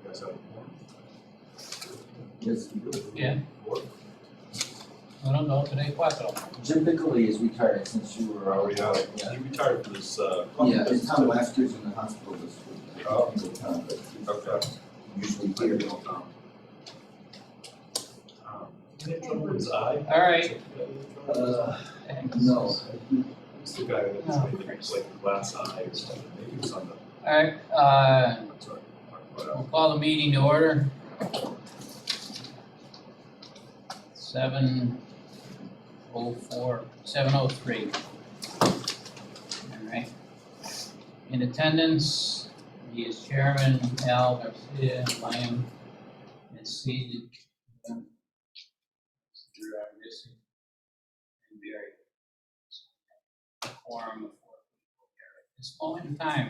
guys have more? Yes, we do. Yeah. I don't know today, cuatro. Jim Piccoli is retired since you were already out. Yeah, you retired for this, Yeah, and Tom last year's in the hospital this week. Oh. Tom, but okay. usually Here here. you go, Tom. Any trouble with his eye? All right. No. It's the guy that's No. maybe it's like a glass eye or something, maybe it's on the, All right, I'm sorry. we'll call the meeting to order. 7:03. All right. In attendance, he is Chairman Al Garcia, Lyon, and seated. And Barry. Quorum of 4 people here at this moment in time.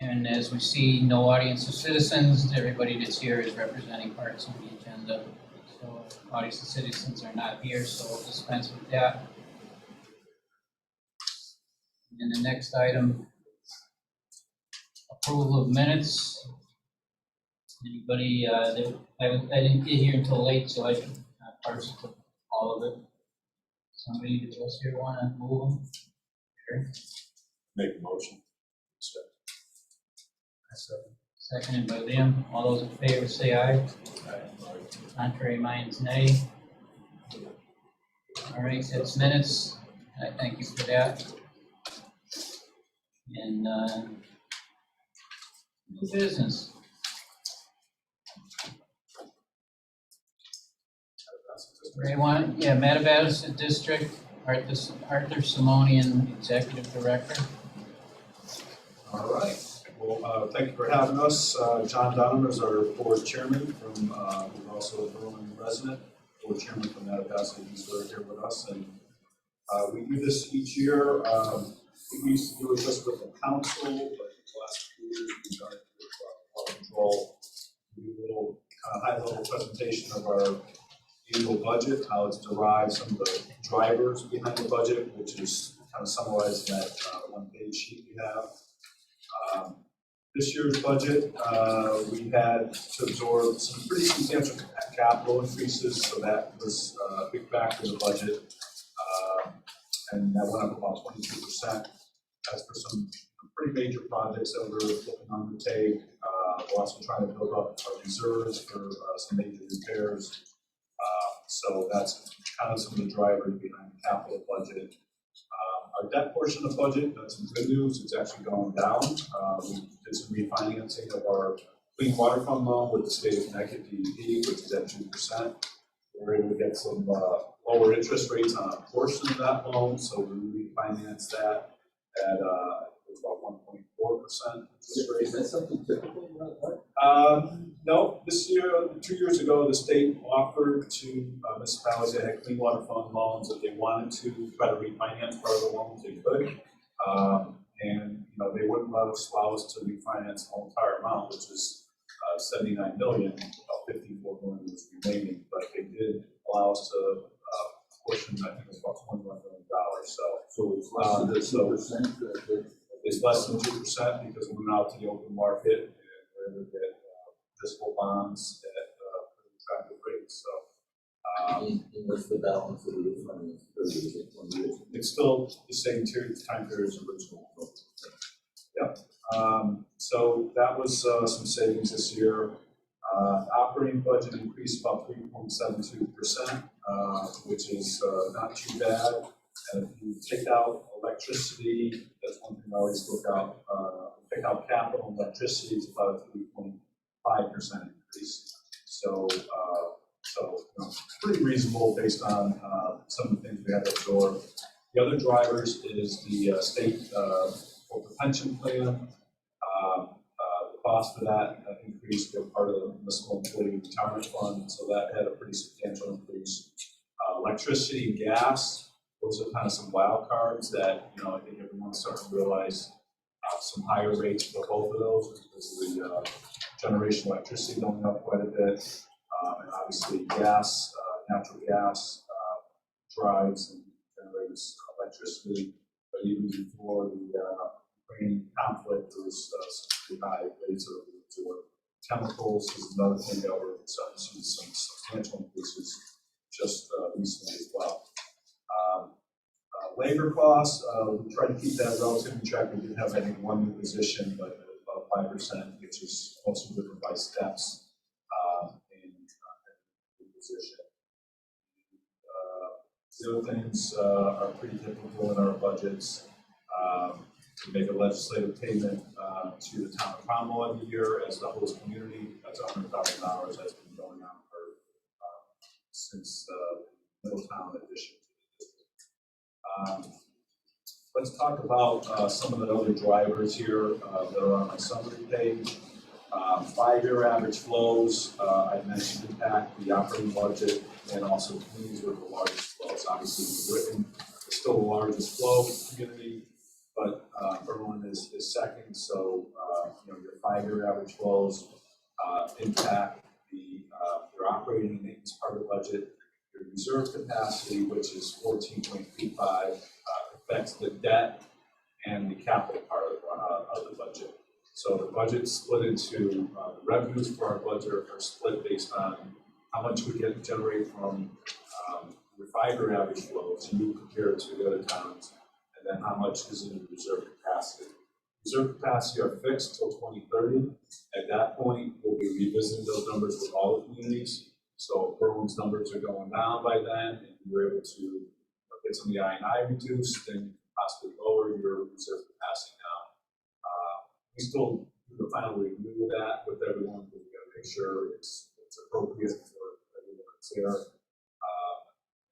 And as we see, no audience of citizens. Everybody that's here is representing parts of the agenda. So audience of citizens are not here, so we'll dispense with that. And the next item, approval of minutes. Anybody, I didn't get here until late, so I parsed all of it. Somebody that was here want to move them? Sure. Make a motion. Seconded by Liam. All those in favor say aye. Contrary minds nay. All right, that's minutes. I thank you for that. And new business. Ray one, yeah, Matabatas District, Arthur Simonian, Executive Director. All right. Well, thank you for having us. John Dunham is our board chairman from, we're also a Berlin resident, board chairman from Matabatas. He's here with us. And we do this each year. We used to do it just with the council, but the last few years we've done it with quality control. We do a little high-level presentation of our annual budget, how it's derived, some of the drivers behind the budget, which is kind of summarized in that one-page sheet we have. This year's budget, we had to absorb some pretty substantial capital increases, so that was a big factor in the budget, and that went up about 22%. As for some pretty major projects that we're looking to undertake, we're also trying to build up our reserves for some major repairs. So that's kind of some of the drivers behind the capital budget. Our debt portion of the budget, that's some good news, it's actually going down. We did some refinancing of our Clean Water Fund loan with the state of Connecticut DEP, which is at 2%. We were able to get some lower interest rates on a portion of that loan, so we refinanced that at about 1.4% interest rate. Is that something typical? No, this year, 2 years ago, the state offered to municipalities that had clean water fund loans if they wanted to try to refinance part of the loans, they could. And they wouldn't allow us to refinance the whole entire amount, which is 79 million, about 54 million was remaining, but they did allow us to portion, I think it was about $21 million. So it's less than 2%. It's less than 2% because we went out to the open market and we're able to get municipal bonds at pretty attractive rates. So, And what's the balance of the refinance? it's still the same time period as original. Yep. So that was some savings this year. Operating budget increased about 3.72%, which is not too bad. And if you take out electricity, that's one thing I always look out. Take out capital, electricity is about a 3.5% increase. So pretty reasonable based on some of the things we had to absorb. The other drivers is the state corporate pension plan. The cost for that increased. They're part of the municipal employee retirement fund, so that had a pretty substantial increase. Electricity and gas, those are kind of some wild cards that I think everyone's starting to realize some higher rates for both of those because of the generation of electricity going up quite a bit, and obviously gas, natural gas drives and generates electricity. But even before the main conflict was some high rates of chemicals is another thing that we're starting to see some substantial increases just recently as well. Labor costs, we try to keep that relatively track. We did have, I think, one new position, but about 5%, which is also driven by steps in the position. The other things are pretty typical in our budgets. We make a legislative payment to the town of Comm every year as the host community. That's $100,000 that's been going on for since Middletown addition to the district. Let's talk about some of the other drivers here that are on my summary page. 5-year average flows, I mentioned impact the operating budget, and also communities were the largest flows. Obviously, Britain is still the largest flow community, but Berlin is second. So your 5-year average flows impact your operating and maintenance part of the budget. Your reserve capacity, which is 14.35, affects the debt and the capital part of the budget. So the budget's split into the revenues for our budget are split based on how much we get generate from your 5-year average flows, you compare it to the other towns, and then how much is in reserve capacity. Reserve capacity are fixed till 2030. At that point, we'll be revisiting those numbers with all the communities. So if Berlin's numbers are going down by then, and you're able to get some of the I&I reduced, then possibly lower your reserve capacity down. We still do the final review of that with everyone, but we got to make sure it's appropriate for everyone that's there.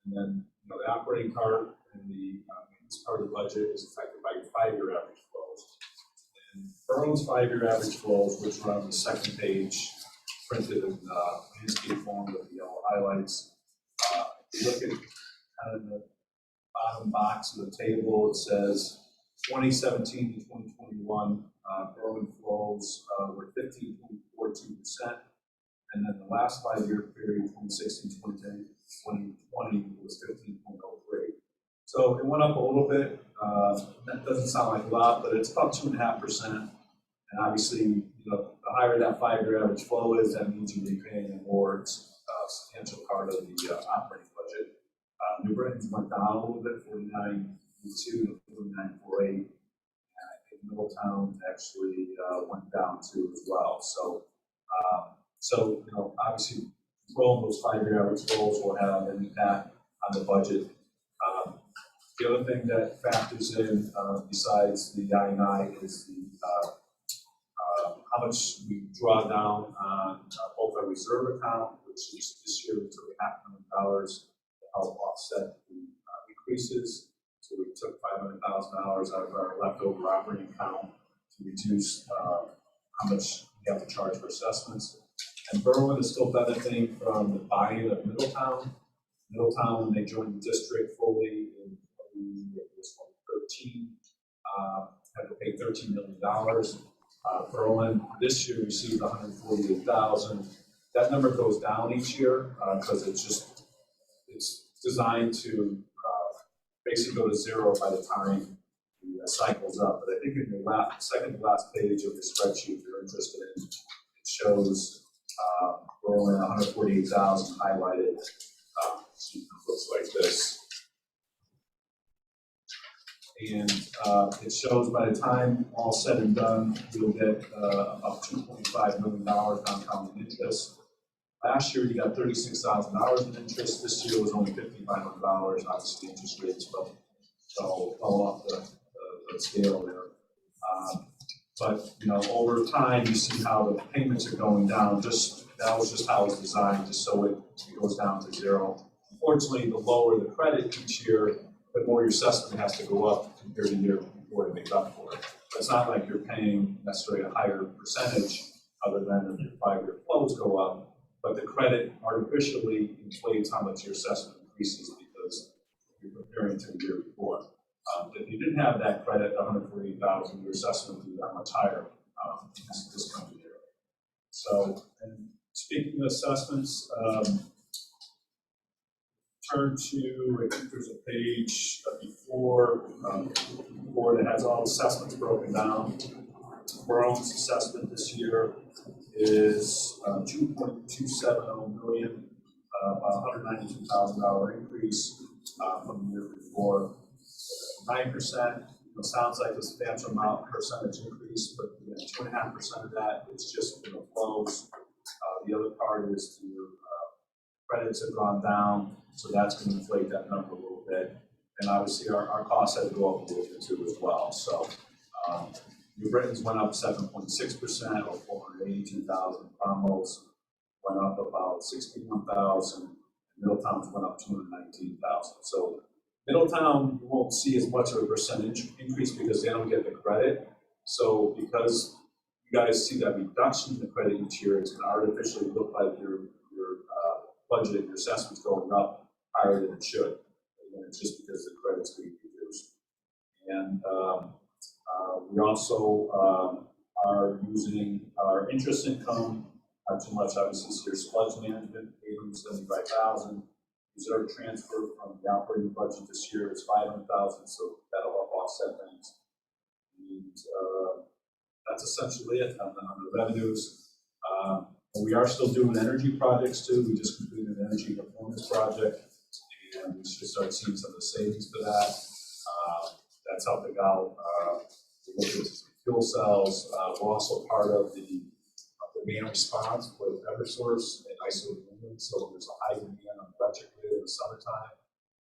And then the operating part and the maintenance part of the budget is affected by your 5-year average flows. And Berlin's 5-year average flows, which are on the second page, printed in landscape form with the yellow highlights. If you look at kind of the bottom box of the table, it says 2017 to 2021, Berlin flows were 15.42%, and then the last 5-year period, 2016 to 2020, was 15.03. So it went up a little bit. That doesn't sound like a lot, but it's about 2.5%. And obviously, the higher that 5-year average flow is, that means you're repaying a more substantial part of the operating budget. New Britain's went down a little bit, 49.2 to 49.48, and I think Middletown actually went down too as well. So, obviously, controlling those 5-year average flows will have an impact on the budget. The other thing that factors in, besides the I&I, is the how much we draw down on both our reserve account, which is this year we took $500,000 to help offset the increases. So we took $500,000 out of our leftover operating account to reduce how much we have to charge for assessments. And Berlin is still benefiting from the buy-in of Middletown. Middletown, when they joined the district fully in 2013, had to pay $13 million. Berlin this year received $148,000. That number goes down each year because it's designed to basically go to zero by the time the cycle's up. But I think in the second to last page of the spreadsheet, if you're interested in, it shows Berlin 148,000 highlighted. It looks like this. And it shows by the time all said and done, you'll get about $2.5 million compounded interest. Last year, you got $36,000 in interest. This year was only $5,500. Obviously, the interest rates fell off the scale there. But over time, you see how the payments are going down. That was just how it's designed, just so it goes down to zero. Unfortunately, the lower the credit each year, the more your assessment has to go up compared to the year before to make up for it. But it's not like you're paying necessarily a higher percentage, other than if your 5-year flows go up. But the credit artificially inflates how much your assessment increases because you're comparing to the year before. If you didn't have that credit, $148,000, your assessment would be that much higher this coming year. So, and speaking of assessments, turn to, I think there's a page before that has all assessments broken down. Burling's assessment this year is 2.270 million, about $192,000 increase from the year before. 9%, sounds like a substantial amount percentage increase, but 2.5% of that is just flows. The other part is your credits have gone down, so that's going to inflate that number a little bit. And obviously our costs had to go up a little bit too as well. So New Britain's went up 7.6% or 482,000. Cromwell's went up about 61,000. And Middletown's went up 219,000. So Middletown, you won't see as much of a percentage increase because they don't get the credit. So because you guys see that reduction in the credit each year, it's going to artificially look like your budget and your assessment's going up higher than it should. And it's just because the credit's being reduced. And we also are using our interest income, not too much obviously this year, sludge management, 875,000. Reserve transfer from the operating budget this year is 500,000, so that'll help offset things. And that's essentially it on the revenues. We are still doing energy projects too. We just completed an energy performance project, and we should start seeing some of the savings for that. That's helping out. We look at fuel cells. We're also part of the demand response with Eversource and ISO New. So there's a high demand on the electric grid in the summertime.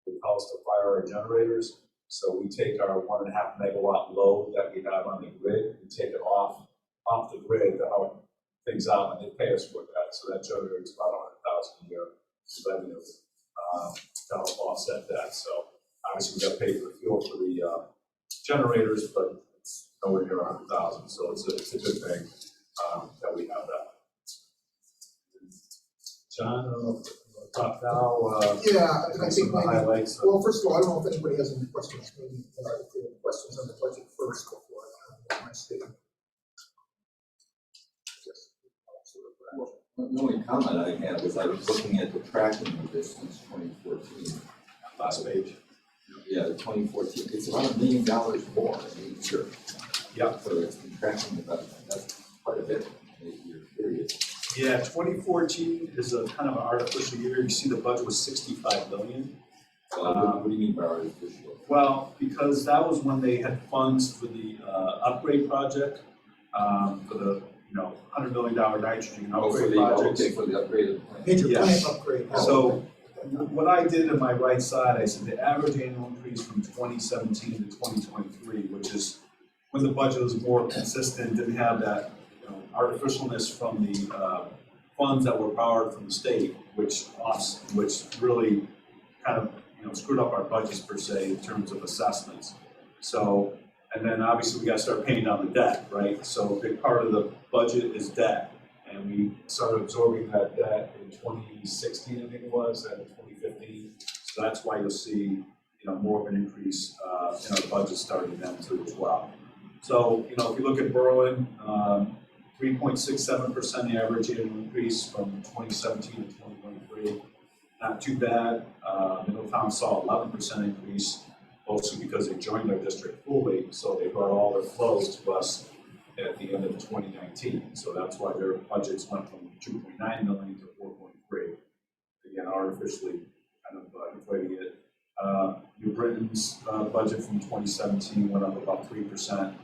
They call us to fire our generators. So we take our 1.5 megawatt load that we have on the grid and take it off the grid to help things out, and they pay us for that. So that generates about 100,000 a year revenue to help offset that. So obviously we got to pay for the fuel for the generators, but it's nowhere near 100,000. So it's a good thing that we have that. John, I don't know if we'll talk now. Yeah, I think the highlights. Well, first of all, I don't know if anybody has any questions. Maybe if you have questions on the budget first before I have my statement. The only comment I had was I was looking at the tracking of this since 2014. Last page. Yeah, 2014. It's about $1 million more in each year. Yeah. So it's been tracking about that's quite a bit in a 8-year period. Yeah, 2014 is a kind of an artificial year. You see the budget was 65 million. What do you mean by artificial? Well, because that was when they had funds for the upgrade project, for the $100 million nitrogen upgrade project. Okay, for the upgrade of the plant. Major Yes. plant upgrade. So what I did on my right side, I said the average annual increase from 2017 to 2023, which is when the budget was more consistent, didn't have that artificialness from the funds that were borrowed from the state, which really kind of screwed up our budgets per se in terms of assessments. So, and then obviously we got to start paying down the debt, right? So a big part of the budget is debt, and we started absorbing that debt in 2016, I think it was, and 2015. So that's why you'll see more of an increase in our budget starting then too as well. So if you look at Berlin, 3.67% average annual increase from 2017 to 2023. Not too bad. Middletown saw 11% increase, mostly because they joined our district fully, so they brought all their flows to us at the end of 2019. So that's why their budgets went from 2.9 million to 4.3. Again, artificially kind of inflating it. New Britain's budget from 2017 went up about 3%.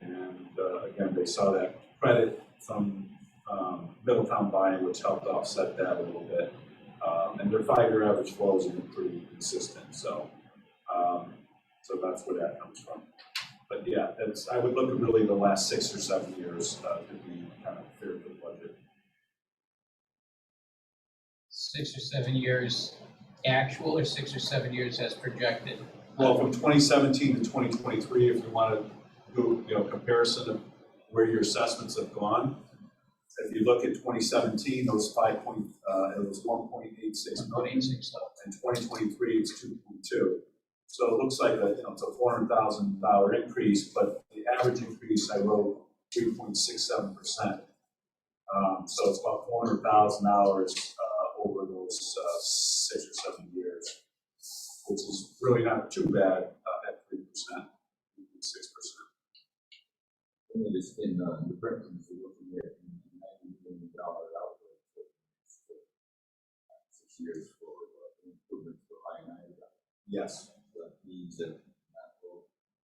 And again, they saw that credit from Middletown buying, which helped offset that a little bit. And their 5-year average flows have been pretty consistent. So that's where that comes from. But yeah, I would look at really the last 6 or 7 years to be kind of fair to the budget. 6 or 7 years actual, or 6 or 7 years as projected? Well, from 2017 to 2023, if you want to do comparison of where your assessments have gone. If you look at 2017, it was 1.86 million. In 2023, it's 2.2. So it looks like it's a $400,000 increase, but the average increase I wrote 3.67%. So it's about $400,000 over those 6 or 7 years. which is really not too bad at 3%, 6%. In the Britons, we're looking at $90 million outlay for the next 6 years for improvements for I. Yes. That means that will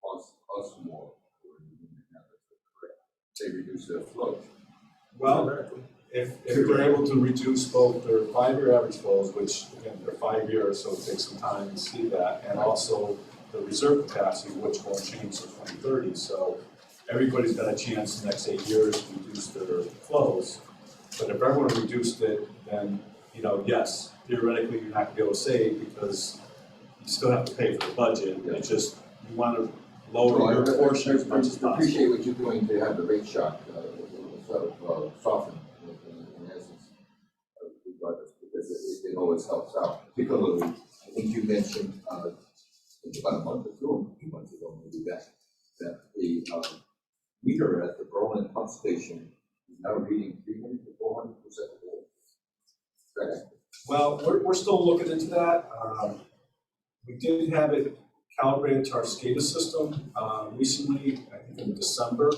cost us more for they reduce their flow. Well, if they're able to reduce both their 5-year average flows, which again, they're 5 years, so it takes some time to see that, and also the reserve capacity, which won't change till 2030. So everybody's got a chance the next 8 years to reduce their flows. But if everyone reduced it, then, yes, theoretically you're not gonna be able to save because you still have to pay for the budget. It's just, you want to lower your portion as much as possible. I appreciate what you're doing to have the rate shock sort of soften in essence, because it always helps out. Particularly, I think you mentioned about a month or 2 months ago, maybe that the meter at the Berlin pump station is now reading 300 to 400% of the. Well, we're still looking into that. We did have it calibrated to our SCADA system recently, I think in December,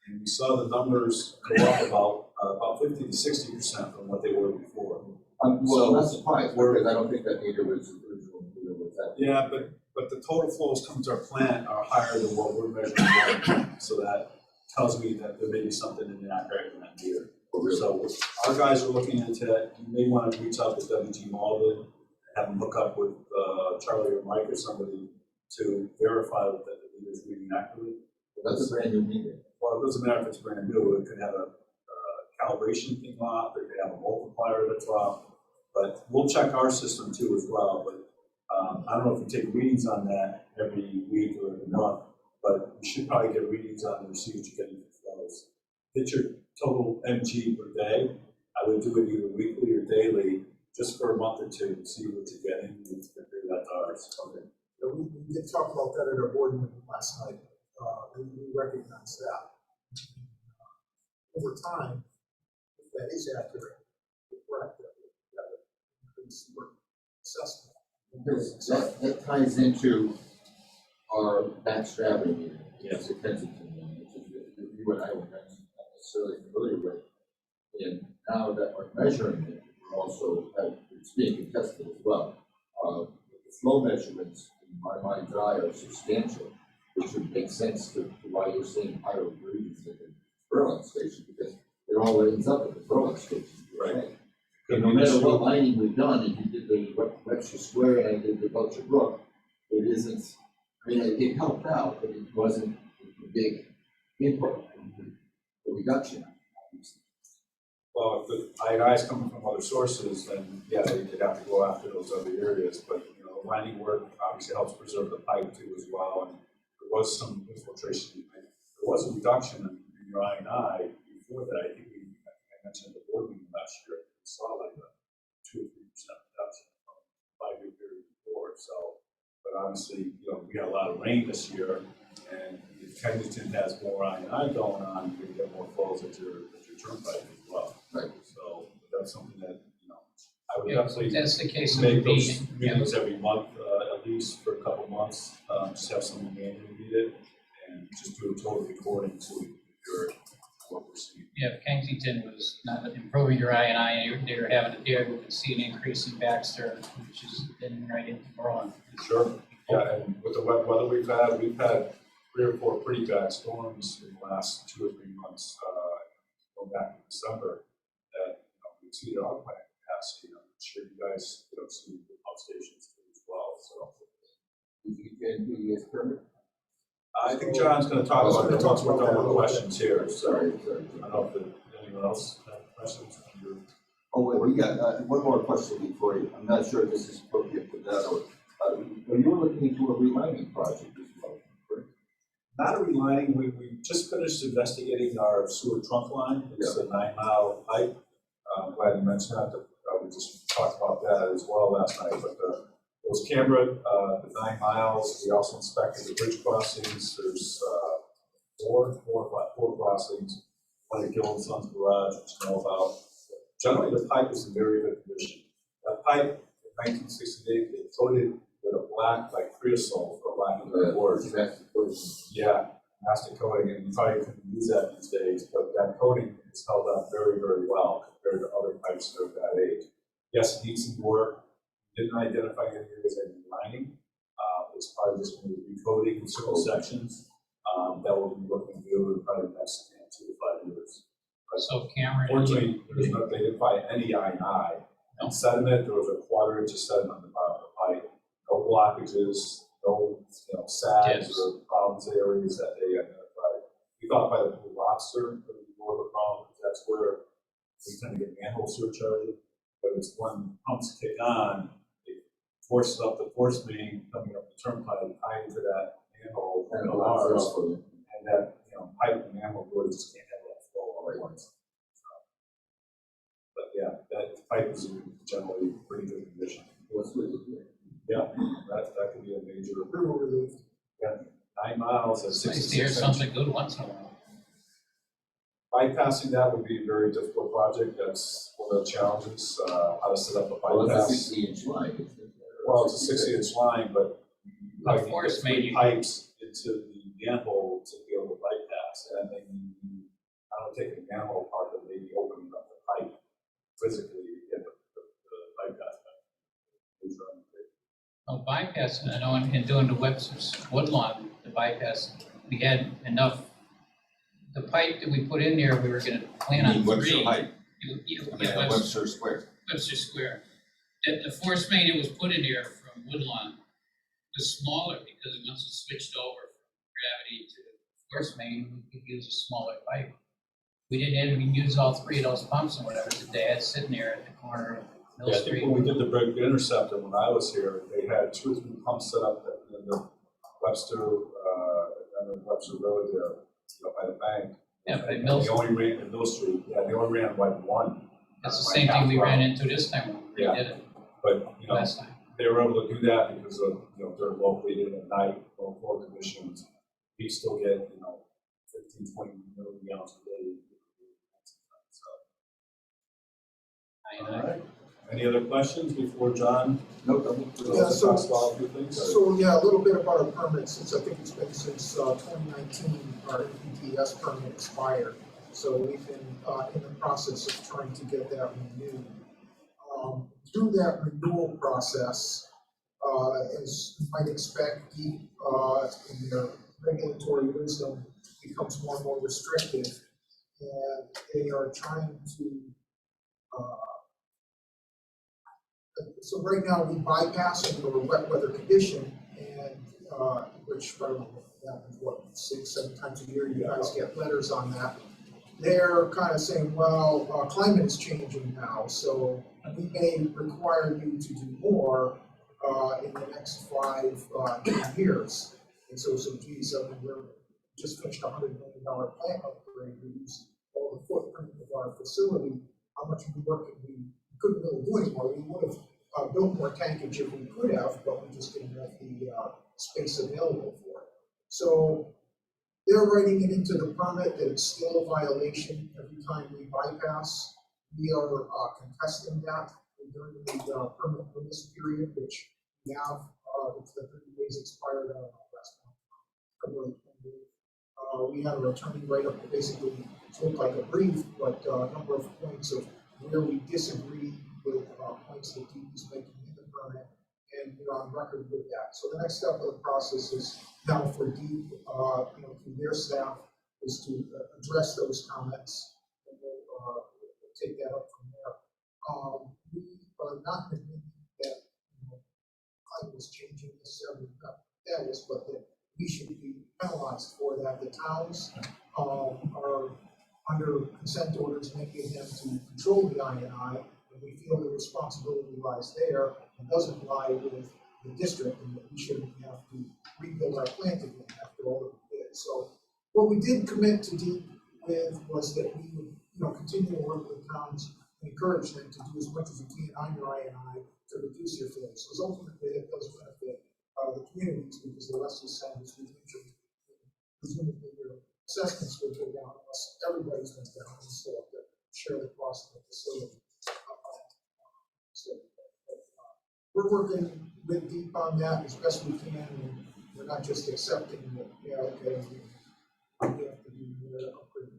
and we saw the numbers go up about 50 to 60% from what they were before. Well, that's surprised because I don't think that meter was original meter was that. Yeah, but the total flows coming to our plant are higher than what we're measuring, so that tells me that there may be something inaccurate in that meter. Really? So our guys are looking into it. You may want to reach out to WG Malden, have them hook up with Charlie or Mike or somebody to verify that the meter is reading accurately. That's a brand new meter. Well, it doesn't matter if it's brand new. It could have a calibration thing off. It could have a multiplier that's off. But we'll check our system too as well. But I don't know if you take readings on that every week or every month, but you should probably get readings on and see what you're getting for flows. Get your total MG per day. I would do it either weekly or daily, just for a month or two, and see what you're getting and compare that to ours. Okay. We did talk about that at our board meeting last night. We recognize that. Over time, if that is accurate, correct, that would increase your assessment. That ties into our backstrapping meter. Yes. The Kensington one, which is you and I were not necessarily familiar with. And now that we're measuring it, we're also it's being contested as well. The flow measurements, in my mind's eye, are substantial, which would make sense to why you're seeing higher readings at the Berlin station, because it all ends up at the Berlin station. Right. And no matter what lining we've done, if you did the Webster Square and I did the Belcher Brook, it isn't, I mean, it helped out, but it wasn't a big input, the reduction. Well, if the II's coming from other sources, then yeah, they'd have to go after those other areas. But lining work obviously helps preserve the pipe too as well. And there was some infiltration. There was a reduction in your I&I before that. I think I mentioned at the board meeting last year. We saw like a 2 or 3% reduction from 5-year period before. So, but obviously, we got a lot of rain this year, and if Kensington has more I&I going on, you're going to get more flows at your turnpike as well. Right. So that's something that I would Yeah, definitely that's the case of make the those meeting. meetings every month, at least for a couple months. Just have someone manually read it and just do a total recording so we can compare what we're seeing. Yeah, if Kensington was not improving your I&I, and they were having it there, we could see an increase in Baxter, which is then right into Berlin. Sure. Yeah, and with the wet weather we've had 3 or 4 pretty bad storms in the last 2 or 3 months, going back to December, that we exceeded our plant capacity. I'm sure you guys see the pump stations as well. So You get permit? I think John's going to talk about it once we're done with questions here. So Sorry. I don't know if anyone else has questions. Oh, wait, we got one more question before you. I'm not sure if this is appropriate for that or, you were looking into a relining project as well, correct? Not a relining. We just finished investigating our sewer trunk line. It's a 9-mile pipe. I'm glad you mentioned that. We just talked about that as well last night. But it was camera, the 9 miles. We also inspected the bridge crossings. There's four crossings. One at Gill and Sons Garage, which you know about. Generally, the pipe is in very good condition. That pipe in 1968, they floated with a black, like creosote, for lack of a better word. Yeah, mastic coating, and you probably couldn't use that these days, but that coating is held up very, very well compared to other pipes that are that age. Yes, it needs some work. Didn't identify any areas that need lining. It's probably just going to be recoating in certain sections. That will be looking to do in probably the next 2 to 5 years. So Cameron. Fortunately, they didn't find any I&I. No. Sediment, there was a 1/4 inch of sediment on the bottom of the pipe. No blockages, no sags Dips. or problems areas that they identified. We thought by the Blue Lobster would be more of a problem, because that's where we tend to get manhole surcharging. But it's when pumps kick on, it forces up the force main coming up the turnpike, tie into that manhole And and a lot ours, for them. and that pipe and manhole really just can't handle that flow all at once. But yeah, that pipe is in generally pretty good condition. What's with it? Yeah, that could be a major, We were relieved. 9 miles at It's nice to 66 hear inch. something good once in a while. Bypassing that would be a very difficult project. That's one of the challenges, how to set up a Well, it's a bypass. 60-inch line, isn't it? Well, it's a 60-inch line, but you Of need to course, get 3 maybe. pipes into the manhole to be able to bypass. And then you I don't take the manhole apart, but maybe opening up the pipe physically to get the bypass back. Well, bypass, I know in doing the Webster's Woodlawn, the bypass, we had enough. The pipe that we put in there, we were gonna plan on 3. Webster height, Yeah, Webster Square. Webster Square. The force main that was put in there from Woodlawn was smaller, because once it switched over from gravity to the force main, we could use a smaller pipe. We didn't even use all 3 of those pumps and whatever that they had sitting there at the corner of Mill Yeah, I think Street. when we did the Break Interceptor, when I was here, they had 2 or 3 pumps set up in the Webster, and the Webster Road there, by the bank. Yeah, by And Mill they only ran in Mill Street, they only ran like 1. That's the like same thing half we round. ran into this time when we Yeah. did it But, last time. they were able to do that because of, they're locally in at night, low floor conditions. We still get, 15, 20 million gallons a day. So, all right. Any other questions before John? Nope. Yeah, so- talks about a few things? So, yeah, a little bit about our permit, since I think it's been since 2019, our NPDES permit expired. So we've been in the process of trying to get that renewed. Through that renewal process, as you might expect, DEEP in their regulatory wisdom becomes more and more restrictive, and they are trying to so right now, we bypass into a wet weather condition, and, which, I don't know, happens, 6, 7 times a year, you guys get letters on that. They're kind of saying, well, climate is changing now, so we may require you to do more, in the next 5 years. And so geez, I mean, we're just finished $100 million plant upgrade, we use all the footprint of our facility, how much work can we couldn't really do anymore. We would have built more tankage if we could have, but we just didn't have the space available for it. So they're writing it into the permit that it's still a violation every time we bypass. We are contesting that during the permit release period, which we have, it's the 30 days expired last month, February 28th. We had our attorney write up basically, it looked like a brief, but a number of points of where we disagree with points that DEP is making in the permit, and we're on record with that. So the next step of the process is now for DEP, through their staff, is to address those comments, and we'll take that up from there. We are not admitting that climate is changing necessarily, not that is, but that we should be penalized for that. The towns are under consent orders, many of them to control the I&I, and we feel the responsibility lies there and doesn't lie with the district, and that we shouldn't have to rebuild our plant again after all that we did. So what we did commit to DEEP with was that we would, continue to work with towns and encourage them to do as much as you can on your I&I to reduce your failures. So ultimately, it does benefit the communities, because the less you send, as we mentioned, presumably your assessments will go down unless everybody's went down, and still have to share the cost of the facility. we're working with deep on that as best we can, and we're not just accepting that, yeah, okay, we have to do the upgrade.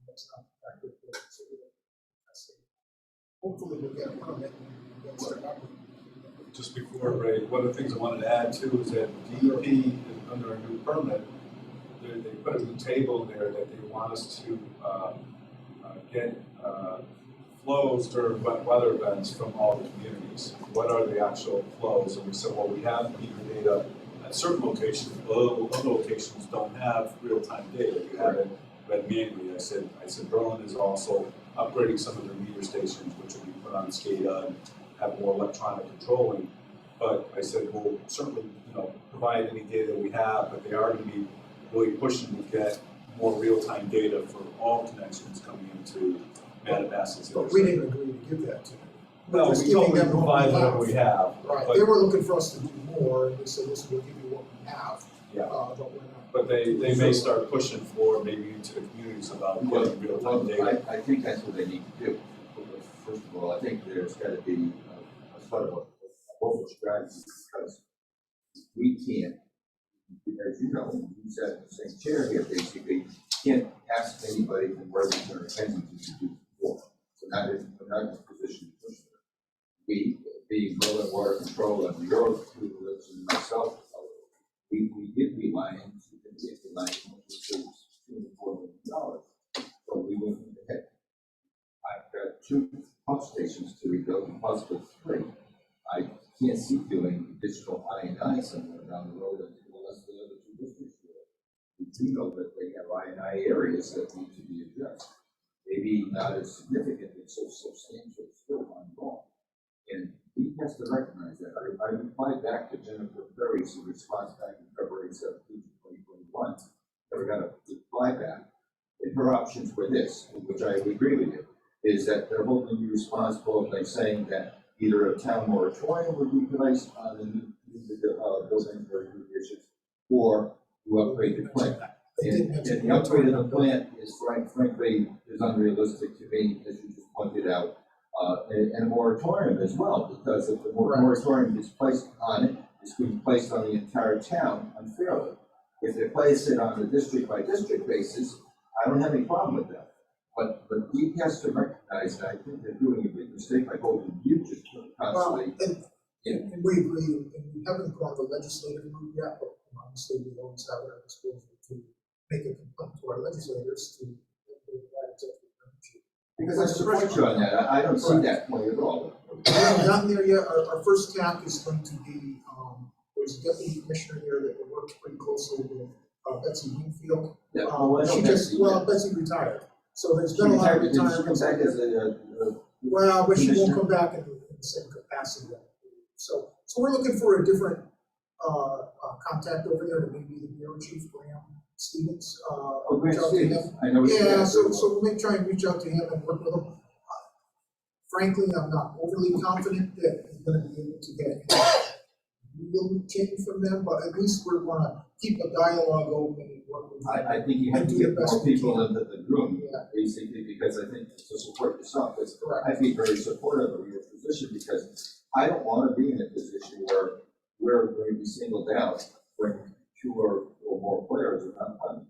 That's not practical, so that's it. Hopefully we'll get a permit and we'll start operating. Just before, Ray, one of the things I wanted to add too is that DEP is under a new permit. They put a new table there that they want us to get flows during wet weather events from all the communities. What are the actual flows? And we said, well, we have meter data at certain locations, but other locations don't have real-time data. You have it read manually. I said Berlin is also upgrading some of their meter stations, which will be put on SCADA and have more electronic controlling. But I said, we'll certainly, provide any data we have, but they are going to be really pushing to get more real-time data for all connections coming into Madabassas. But we didn't agree to give that to them. No, Just we told giving them to them what provide whatever we have. Right, but- they were looking for us to do more, and we said, listen, we'll give you what we have, Yeah. but we're not. But they may start pushing for maybe into the communities about getting real-time data. I think that's what they need to do. First of all, I think there's got to be a sort of a global strategy, because we can't, as you know, you sat in the same chair here, basically, can't ask anybody from Worthington or Kensington to do more. So we're not in a position to push them. We, being Berlin Water Control and your two lives and myself, we did rely on, which was $204 million. So we went ahead. I've got 2 pump stations to rebuild, and possibly 3. I can't see doing additional I&I somewhere down the road unless the other 2 districts do it. We do know that they have I&I areas that need to be addressed. Maybe not as significant, but so substantial, still ongoing. And he has to recognize that. I replied back to Jennifer Ferry's response back in February 17, 2021. Never got a reply back. And her options were this, which I agree with you, is that they're holding you responsible by saying that either a town moratorium would be placed on the new building for conditions, or you upgrade the plant. And the upgrade of the plant is frankly is unrealistic to me, as you just pointed out, and a moratorium as well, because if the moratorium is placed on it, it's being placed on the entire town unfairly. If they place it on a district by district basis, I don't have any problem with that. But he has to recognize that I think they're doing a big mistake by holding you just constantly. And we agree, and we haven't gone the legislative route yet, but obviously we always have our disposal to make a complaint to our legislators to provide executive membership. Because I support you on that. I don't see that point at all. We haven't gotten there yet. Our first tack is going to be, there's a deputy commissioner there that will work pretty closely with Betsy Wingfield. Yeah, well, Betsy retired. So there's been a lot of retirements. Well, but she won't come back in the same capacity. So we're looking for a different contact over there to maybe the bureau chief, Graham Stevens. Reach out to him. I know. Yeah, so we'll try and reach out to him and work with him. Frankly, I'm not overly confident that he's going to be able to get real change from them, but at least we're going to keep a dialogue open and work with them. I think you have to get more people into the room, basically, because I think to support yourself, because I'd be very supportive of your position, because I don't want to be in a position where we're going to be singled out when 2 or more players are not playing.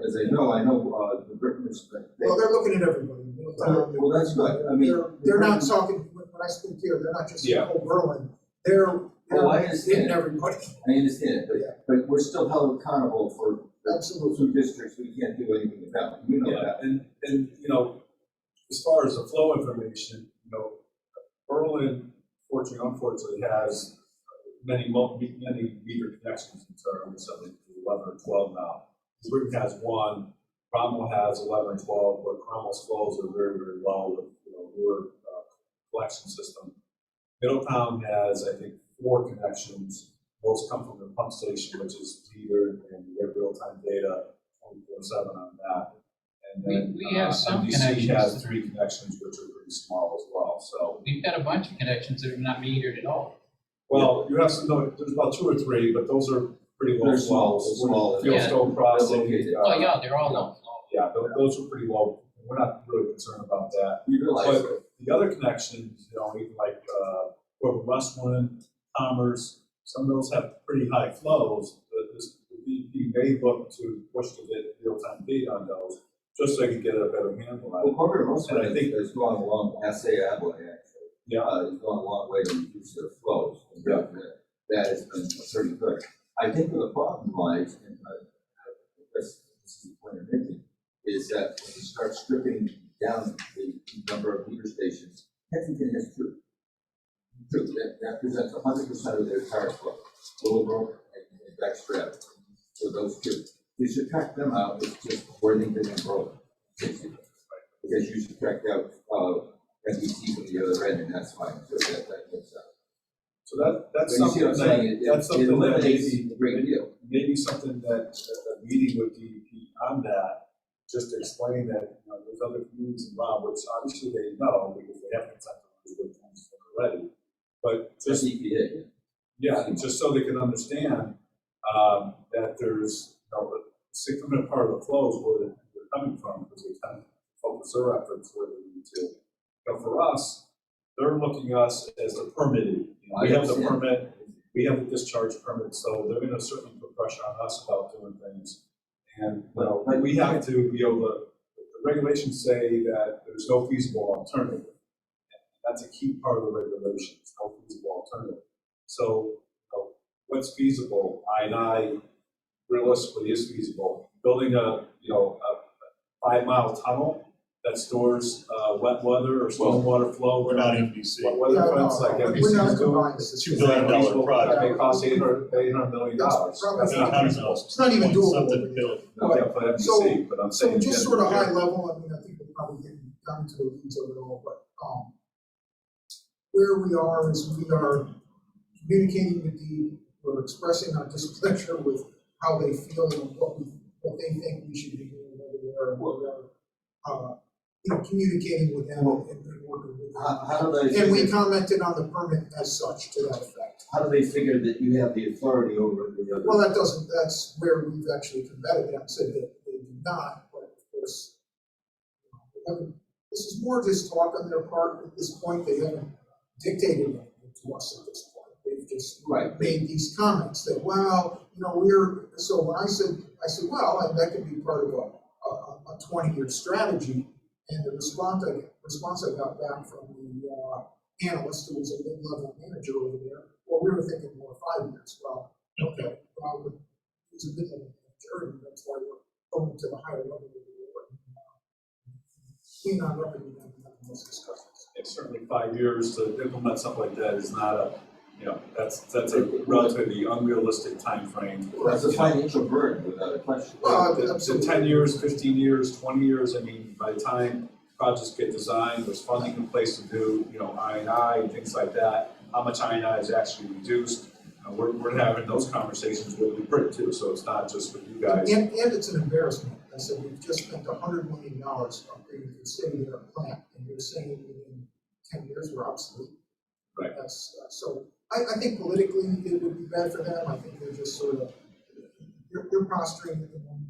As I know the Britons. Well, they're looking at everybody. Well, that's good. I mean, they're not talking, when I speak here, they're not just saying, oh, Berlin. They're hitting everybody. I understand it, but we're still held accountable for absolutely 2 districts we can't do anything about. You know that. And as far as the flow information, Berlin, fortunately, unfortunately, has many meter connections in terms of 11 or 12 now. Britain has 1, Cromwell has 11 or 12, but Cromwell's flows are very, very low with newer collection system. Middletown has, I think, 4 connections. Most come from the pump station, which is metered, and we get real-time data 24/7 on that. And then we have some MDC connections. has 3 connections, which are pretty small as well. So We've got a bunch of connections that are not metered at all. well, you have some. No, there's about 2 or 3, but those are pretty low. They're small. Fieldstone crossing. Oh, yeah, they're all low. Yeah, those are pretty low. We're not really concerned about that. You realize the other connections, you know, even like, Corporate Westland, Commerce, some of those have pretty high flows, but the DEP may look to push to get real-time data on those, just so they can get a better handle on Well, it. corporate also, And I think- has gone along, SAABLA actually. Yeah. Has gone a long way to reduce their flows. And Yeah. that has been pretty good. I think where the problem lies, and this is the point I'm making, is that when you start stripping down the number of meter stations, Kensington has two. That presents 100% of their entire flow, Willowbrook and Backflow. So those two, you should track them out, it's just Worthington and Berlin, basically. Because you should track out, NBC from the other end, and that's fine, so that makes sense. So that's But you see what I'm something saying, that, that's it something that eliminates maybe, a great deal. maybe something that a meeting with DEP on that, just to explain that, you know, there's other communities involved, which obviously they know because they have consent to do things already. But Just just, EPA. yeah, just so they can understand, that there's, you know, a significant part of the flows where they're coming from, because they kind of focus their efforts where they need to. But for us, they're looking at us as the permitting. You know, we have the permit, we have the discharge permit, so they're gonna certainly put pressure on us about doing things. And, you know, we have to be able to, the regulations say that there's no feasible alternative. That's a key part of the regulations, no feasible alternative. So, you know, what's feasible? I realistically is feasible. Building a 5-mile tunnel that stores wet weather or stormwater flow. We're not NBC. Wet weather Yeah, fence no, like we're not NBC's doing. combined. It's a $2 billion project. That may cost $800 million. That's probably That's not feasible. It's not even doable. Something built. No, yeah, for NBC, but I'm So saying. just sort of high level, I mean, I think we're probably getting down to the weeds of it all, but, where we are is we are communicating with we're expressing our displeasure with how they feel and what they think we should be doing over there, and we are, communicating with them and working with them. How do they? And we commented on the permit as such to that effect. How do they figure that you have the authority over the other? Well, that's where we've actually combated them, said that they do not, but of course, this is more just talk on their part at this point. They haven't dictated anything to us at this point. They've just made these comments that, well, so when I said, well, that could be part of a 20-year strategy. And the response I got back from the analyst, who was a mid-level manager over there, well, we were thinking more 5 years. Well, okay, well, he's a mid-level manager, and that's why we're going to the higher level of the board. We're not recommending those discussions. It's certainly 5 years to implement something like that is not a, that's a relatively unrealistic timeframe. That's a financial burden, without a question. So 10 years, 15 years, 20 years, I mean, by the time projects get designed, there's funding in place to do, I&I and things like that. How much I&I is actually reduced? We're having those conversations with the print too, so it's not just with you guys. And it's an embarrassment. I said, we've just spent $100 million upgrading the city of plant, and you're saying within 10 years we're obsolete. Right. That's, so I think politically it would be bad for them. I think they're just sort of, they're posturing at the moment.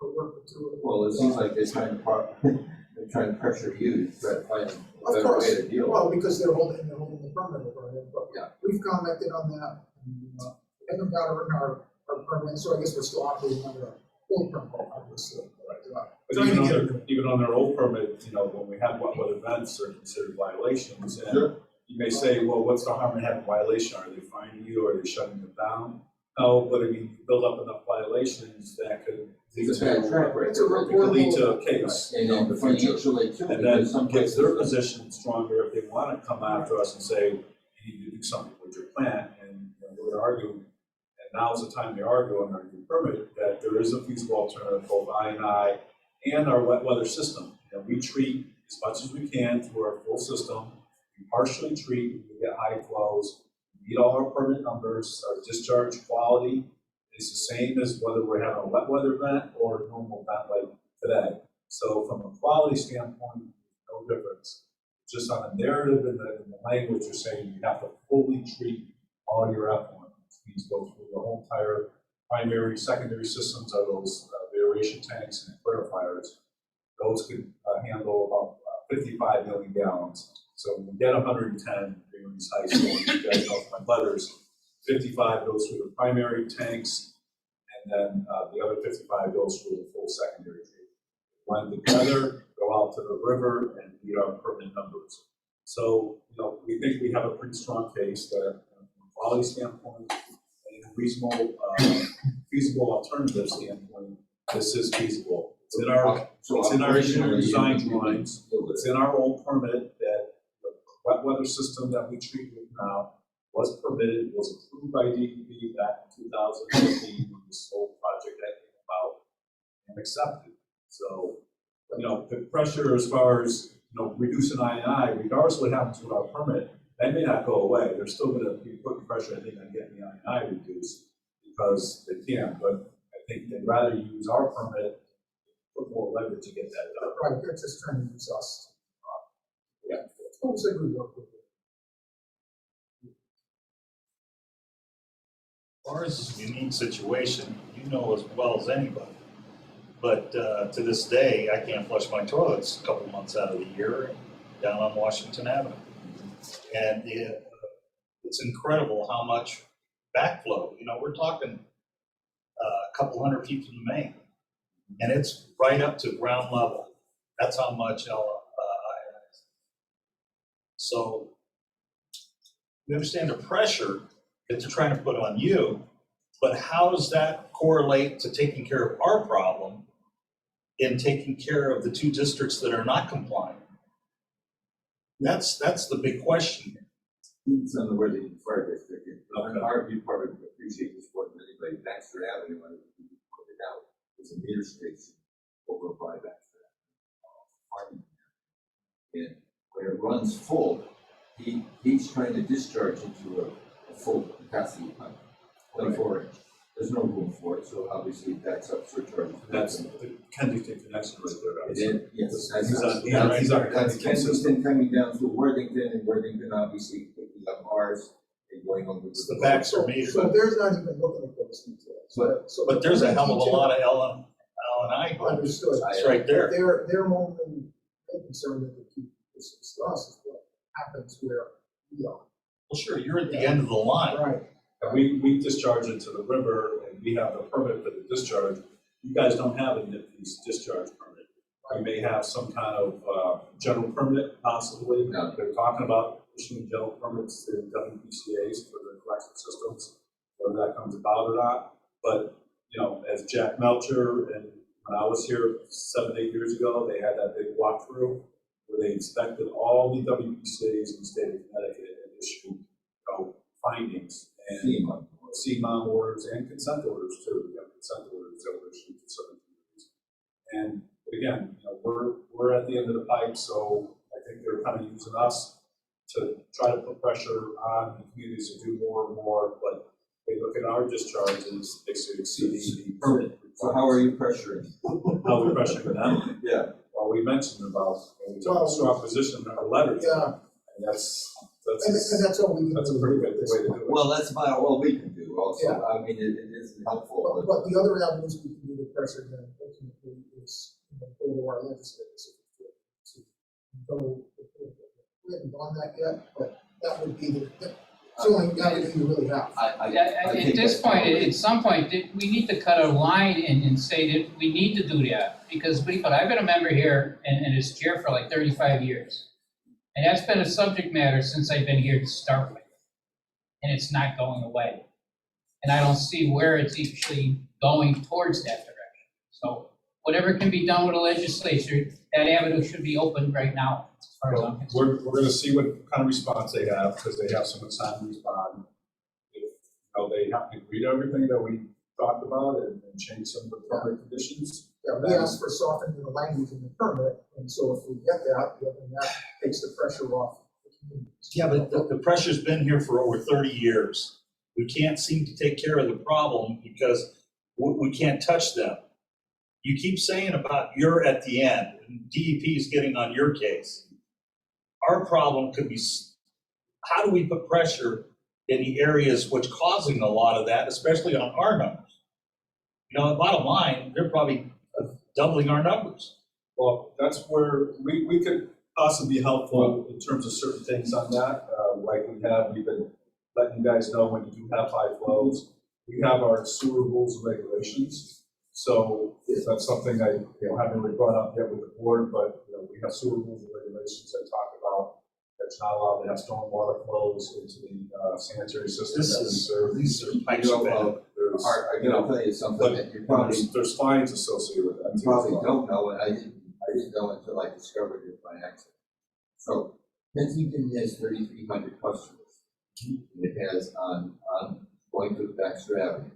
We're working through it. Well, it seems like they're trying to pressure you to try to find a better way to deal with it. Well, because they're holding the permit over it, but Yeah. we've commented on that. And, we haven't got our permit, so I guess we're still operating under our old permit, obviously. But even on their old permit, when we have what events are considered violations, and Sure. you may say, well, what's the harm in having a violation? Are they fining you, or are they shutting them down? No, but I mean, you build up enough violations that could lead It's a bad track record. It's a it could lead to a reportable- case. And in then the future. financially too. And because then some gets their places- position stronger if they want to come after us and say, you need to do something with your plant, and we're going to argue. And now's the time to argue on our new permit that there is a feasible alternative, both I&I and our wet weather system. We treat as much as we can through our full system. We partially treat when we get high flows, we meet all our permit numbers, our discharge quality is the same as whether we're having a wet weather event or a normal event like today. So from a quality standpoint, no difference. Just on the narrative and the language, you're saying you have to fully treat all your effluent, which means go through the whole entire primary, secondary systems of those aeration tanks and clarifiers. Those could handle about 55 million gallons. So when we get 110, during these high storms, you guys know from my letters, 55 goes through the primary tanks, and then the other 55 goes through the full secondary tank. Blend together, go out to the river, and meet our permit numbers. So, we think we have a pretty strong case that, from a quality standpoint and a reasonable, feasible alternative standpoint, this is feasible. It's in our, it's in our engineering design drawings. It's in our old permit that the wet weather system that we treat with now was permitted, was approved by DEP back in 2015 when this whole project that came about, and accepted. So, the pressure as far as, reducing INI, regardless of what happens with our permit, that may not go away. They're still gonna be putting pressure, I think, on getting the INI reduced because they can, but I think they'd rather use our permit, put more leverage to get that done. Right, they're just trying to use us. Yeah. Hopefully we work with it. As far as this unique situation, you know as well as anybody. But to this day, I can't flush my toilets a couple months out of the year down on Washington Avenue. And it's incredible how much backflow, we're talking a couple hundred feet from the main. And it's right up to ground level. That's how much INI is. So we understand the pressure that they're trying to put on you, but how does that correlate to taking care of our problem in taking care of the two districts that are not compliant? That's the big question here. It's on the Worthington Fire District. Our department appreciates this more than anybody. Baxter Avenue, I pointed out, is a meter station over by Baxter Avenue. And when it runs full, he's trying to discharge into a full capacity pipe, 24 inch. There's no room for it, so obviously that's up surcharge. That's the Kensington connection right there. And then, yes, He's our that's Kensington system. Kensington coming down through Worthington, and Worthington obviously picking up ours and going over It's to the Baxter meter. So there's not even looking at those details. But There's a hell of a lot of L&I going. Understood. It's right there. They're only concerned that they keep this discussed is what happens where we are. Well, sure, you're at the end of the line. Right. And we discharge into the river, and we have the permit for the discharge. You guys don't have a NIPD's discharge permit. You may have some kind of general permit, possibly. No. They're talking about issuing general permits to WPCA's for their collection systems, whether that comes about or not. But, as Jack Melcher, and when I was here 7, 8 years ago, they had that big walkthrough where they inspected all the WPCA's in the state of Connecticut and issued findings. And CMOM orders and consent orders too. We have consent orders that were issued to certain communities. And again, we're at the end of the pipe, so I think they're kind of using us to try to put pressure on the communities to do more and more. But they look at our discharges, basically exceeding the permit. So how are you pressuring? How we pressuring them? Yeah. Well, we mentioned about we took a strong position in our letters. Yeah. And that's And that's all we can do. that's a pretty good way to do it. Well, that's about all we can do also. Yeah. I mean, it isn't helpful. But the other avenues we can do to pressure them ultimately is go to our legislators. Go, we haven't done that yet, but that would be the only avenue you really have. At this point, at some point, we need to cut a line and say that we need to do that. Because I've been a member here and as chair for like 35 years. And that's been a subject matter since I've been here to start with. And it's not going away. And I don't see where it's actually going towards that direction. So whatever can be done with the legislature, that avenue should be open right now, as far as I'm concerned. We're gonna see what kind of response they have, because they have so much time to respond. If, they have to agree to everything that we talked about and change some of the permit conditions. Yeah, we asked for softening the language in the permit, and so if we get that, then that takes the pressure off the communities. Yeah, but the pressure's been here for over 30 years. We can't seem to take care of the problem because we can't touch them. You keep saying about you're at the end, and DEP is getting on your case. Our problem could be, how do we put pressure in the areas which causing a lot of that, especially on our numbers? The bottom line, they're probably doubling our numbers. Well, that's where we could possibly be helpful in terms of certain things on that, we've been letting you guys know when you do have high flows. We have our sewer rules and regulations. So if that's something I, haven't really brought up yet with the board, but, we have sewer rules and regulations that talk about that's not allowed to have stormwater flows into the sanitary system that we serve. These are pipes of bad. There's, Art, I gotta tell you something that you probably, there's fines associated with that you too. as probably well. don't know, and I didn't know until I discovered it by accident. So Kensington has 3,300 customers. It has on going to Baxter Avenue,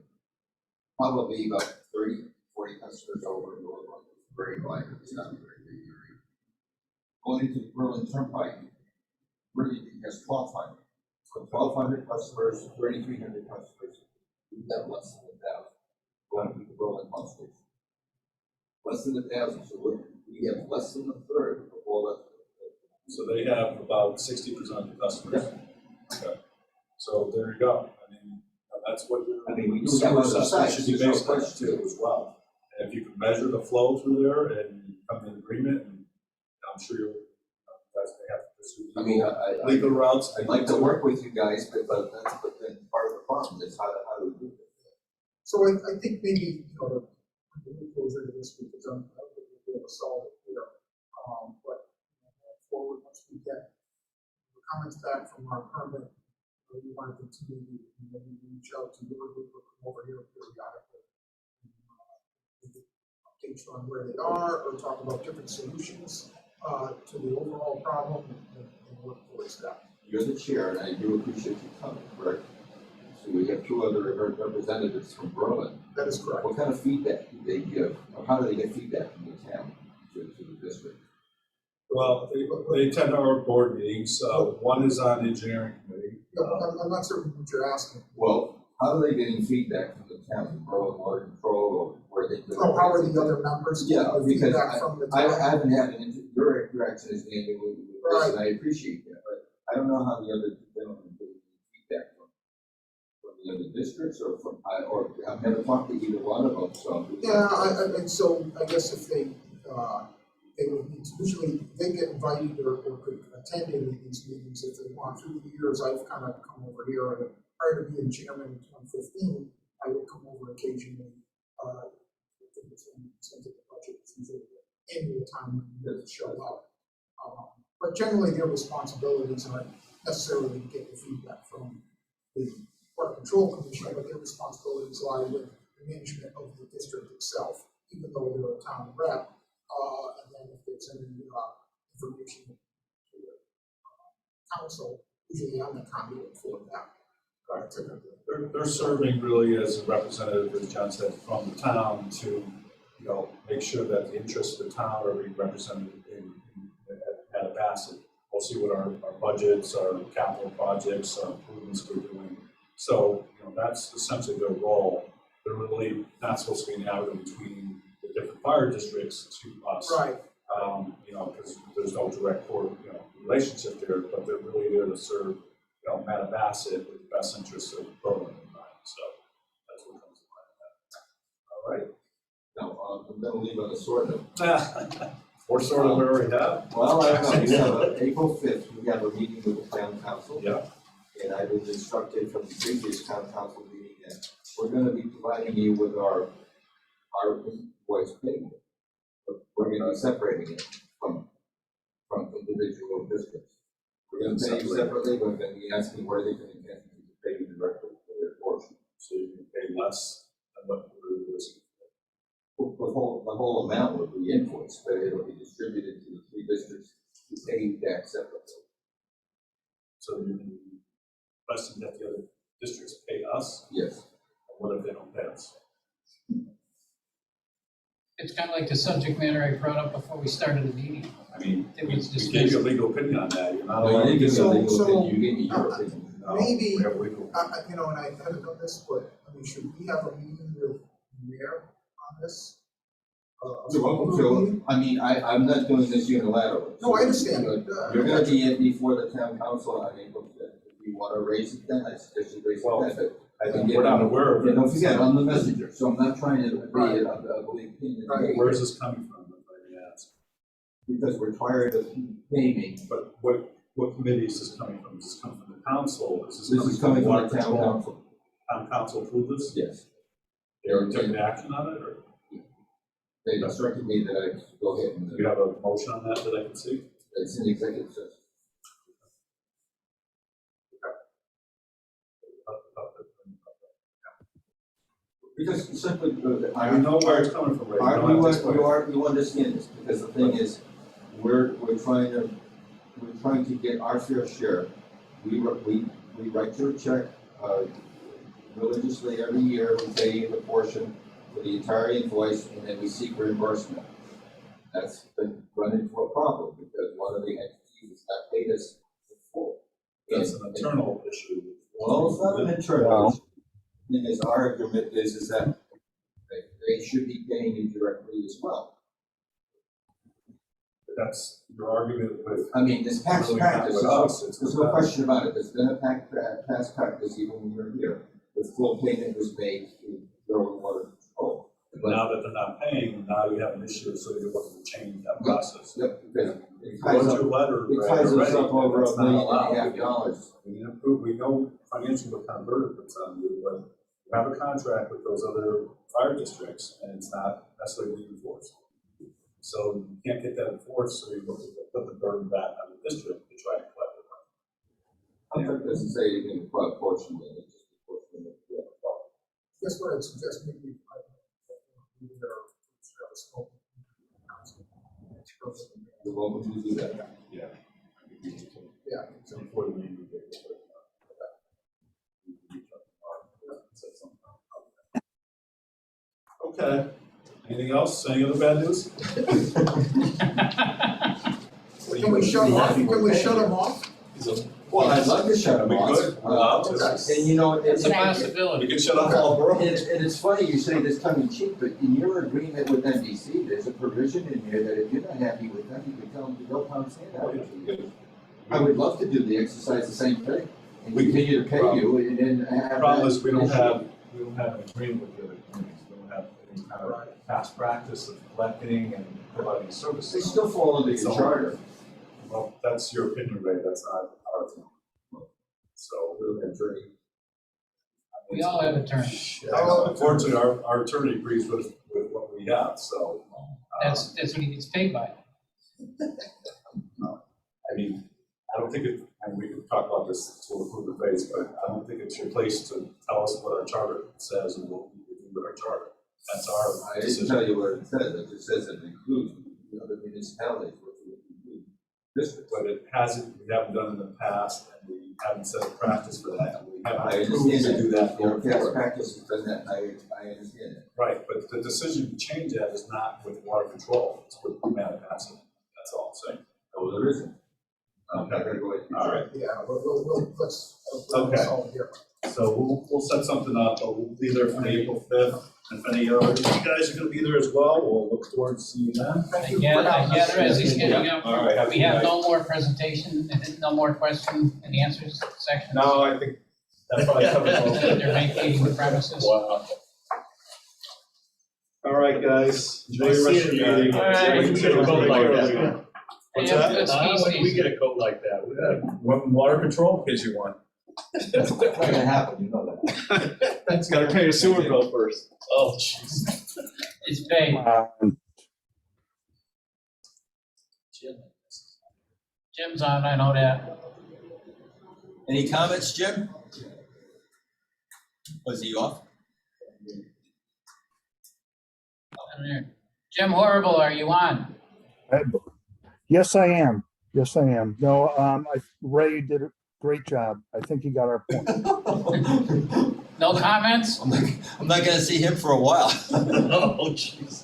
probably about 30, 40 customers over in North London. Very minor, it's not a very big area. Going to the Berlin Turnpike, really has 1,200. So 1,200 customers, 3,300 customers. We've got less than 1,000 going to the Berlin pump station. Less than 1,000, so we have less than a third of all that. So they have about 60% of the customers. Okay. So there you go. I mean, that's what your We do sewer have other system sites, should be there's no based on question. too as well. And if you can measure the flow through there and you come to an agreement, and I'm sure you guys may have to pursue legal routes. I'd like to work with you guys, but then part of the problem is how do we do it? So I think maybe, to move closer to this, because I don't think we'll be able to solve it here. But going forward, once we get the comments back from our permit, we want to continue to maybe reach out to your group or come over here periodically. Update you on where they are, or talk about different solutions to the overall problem and work towards that. You're the chair, and I do appreciate you coming, correct? So we have two other representatives from Berlin. That is correct. What kind of feedback do they give, or how do they get feedback from the town to the district? Well, they attend our board meetings. One is on the engineering committee. I'm not certain what you're asking. Well, how are they getting feedback from the town, Berlin Water Control, or where they? Oh, how are the other members getting Yeah, the because feedback from the I town? haven't had your interaction as Andy with this, Right. and I appreciate that, but I don't know how the other gentlemen get feedback from the other districts or or I've never talked to either one of them, so. Yeah, and so I guess if they would need to, usually they get invited or could attend any of these meetings if they want. Through the years, I've kind of come over here, and prior to being chairman in 2015, I would come over occasionally. The budget is usually the annual time when you really show up. But generally, their responsibilities aren't necessarily to get the feedback from the Water Control Commission, but their responsibilities lie with the management of the district itself, even though they're a town rep. And then if there's any information to the council, usually I'm the conduit for that. Typically. They're serving really as a representative, as John said, from the town to, make sure that the interests of the town are being represented at a Bassett. We'll see what our budgets, our capital projects, our improvements we're doing. So, that's essentially their role. They're really not supposed to be an outlet between the different fire districts to us. Right. Because there's no direct relationship there, but they're really there to serve, Bassett with the best interests of Berlin in mind. So that's what comes to mind. All right. Now, I'm gonna leave on a sort note. Or sort of where we have. Well, I don't know, we have April 5th, we have a meeting with the town council. Yeah. And I've been instructed from the previous town council meeting that we're gonna be providing you with our invoice payment. But we're gonna be separating it from individual districts. We're gonna pay you separately, we're gonna be asking where they can get to pay you directly for their portion. So you can pay less than what we're losing. The whole amount will be invoiced, but it'll be distributed to the three districts to pay you back separately. So you can request that the other districts pay us. Yes. What if they don't pay us? It's kind of like the subject matter I brought up before we started the meeting. I mean, It was we discussed. gave you a legal opinion on that. You're not No, allowed you to didn't give me a So- legal so, opinion, you gave me your opinion. No, Maybe- we have legal. And I haven't done this, but should we have a meeting with the mayor on this? You're welcome to, I'm not doing this unilaterally. No, I understand. You're gonna be in before the town council on April 5th. If you wanna raise it then, I suggest you raise it Well, then, but I And think we're not aware of it. don't forget, I'm the messenger, so I'm not trying to be Right. a belief opinion. Right. Where's this coming from? because we're tired of gaming. But what committee is this coming from? Does this come from the council? This is coming from water the town control? council. Town council approved this? Yes. They already took action on it, or They instructed me that I should go ahead and, do you have a motion on that I can see? it's in the executive session. Because simply, I know where it's coming from, right? You don't have to explain. you understand this, because the thing is, we're trying to get our fair share. We write you a check, religiously every year, we pay the portion for the entire invoice, and then we seek reimbursement. That's been run into a problem, because one of the entities has not paid us in full. That's an internal issue. Well, it's not an internal issue. The thing is, our argument is that they should be paying you directly as well. That's your argument with. I mean, this past Really not practice, with us, it's there's with no them. question about it, there's been a past practice even when we were here, with full payment was made to rural water control. But now that they're not paying, now you have an issue, so you're looking to change that process. Yep, because it Wrote ties your letter it ties us already, up over that's $1.5 not million. allowed. We know financially what kind of burden it's on you, but you have a contract with those other fire districts, and it's not necessarily being enforced. So you can't get that enforced, so you put the burden back on the district to try to collect the money. Contract doesn't say anything about fortunately, it's just fortunately. Guess what I'd suggest maybe moving their scope. The moment we do that. Yeah. Yeah. So before the meeting, we get it. Okay, anything else? Any other bad news? Can we shut them off? Can we shut them off? Well, I'd love to shut them We off. could, we're allowed to. And you know, It's a We possibility. can shut off all boroughs. And it's funny you say this tongue in cheek, but in your agreement with NBC, there's a provision in here that if you're not happy with them, you can tell them to go pound sand out. I would love to do the exercise the same thing, and continue to pay you, and then have. The problem is, we don't issue. have an agreement with the other communities, we don't have any kind of past practice of collecting and providing They services. still fall under your charter. Well, that's your opinion, Ray, that's not our opinion. So, Attorney. We all have attorneys. unfortunately, our attorney agrees with what we have, so. That's what he gets paid by. I mean, I don't think and we can talk about this till the prove the face, but I don't think it's your place to tell us what our charter says and what we do with our charter. That's our I didn't decision. tell you what it says, it just says it includes the other municipalities, which would include districts. But it hasn't, we haven't done in the past, and we haven't set a practice for that, and we I haven't approved understand to do that Your going past forward. practice has done that, I understand it. Right, but the decision to change that is not with water control, it's with Manapasset, that's all I'm saying. No, there isn't. I'm not gonna go into. All right. Yeah, let's. Okay. solve here. So we'll set something up, but we'll be there for the April 5th, and if any other, you guys are gonna be there as well, we'll look forward to seeing you then. Thank I you. gather as he's getting up, All right, have a we good have night. no more presentation, and no more question and answers sections. No, I think that probably covers all. They're vacating the premises. Wow. All right, guys, enjoy your rest of your meeting. All right. When we get a coat like that. What's Yeah, that? good species. When we get a coat like that, we gotta. What water control kids you want? That's not gonna happen, you know that. That's gotta pay your sewer bill first. Oh, jeez. It's paid. Jim's on, I know that. Any comments, Jim? Was he off? Jim Horrible, are you on? Yes, I am. Yes, I am. No, Ray did a great job. I think he got our point. No comments? I'm not gonna see him for a while. Oh, jeez.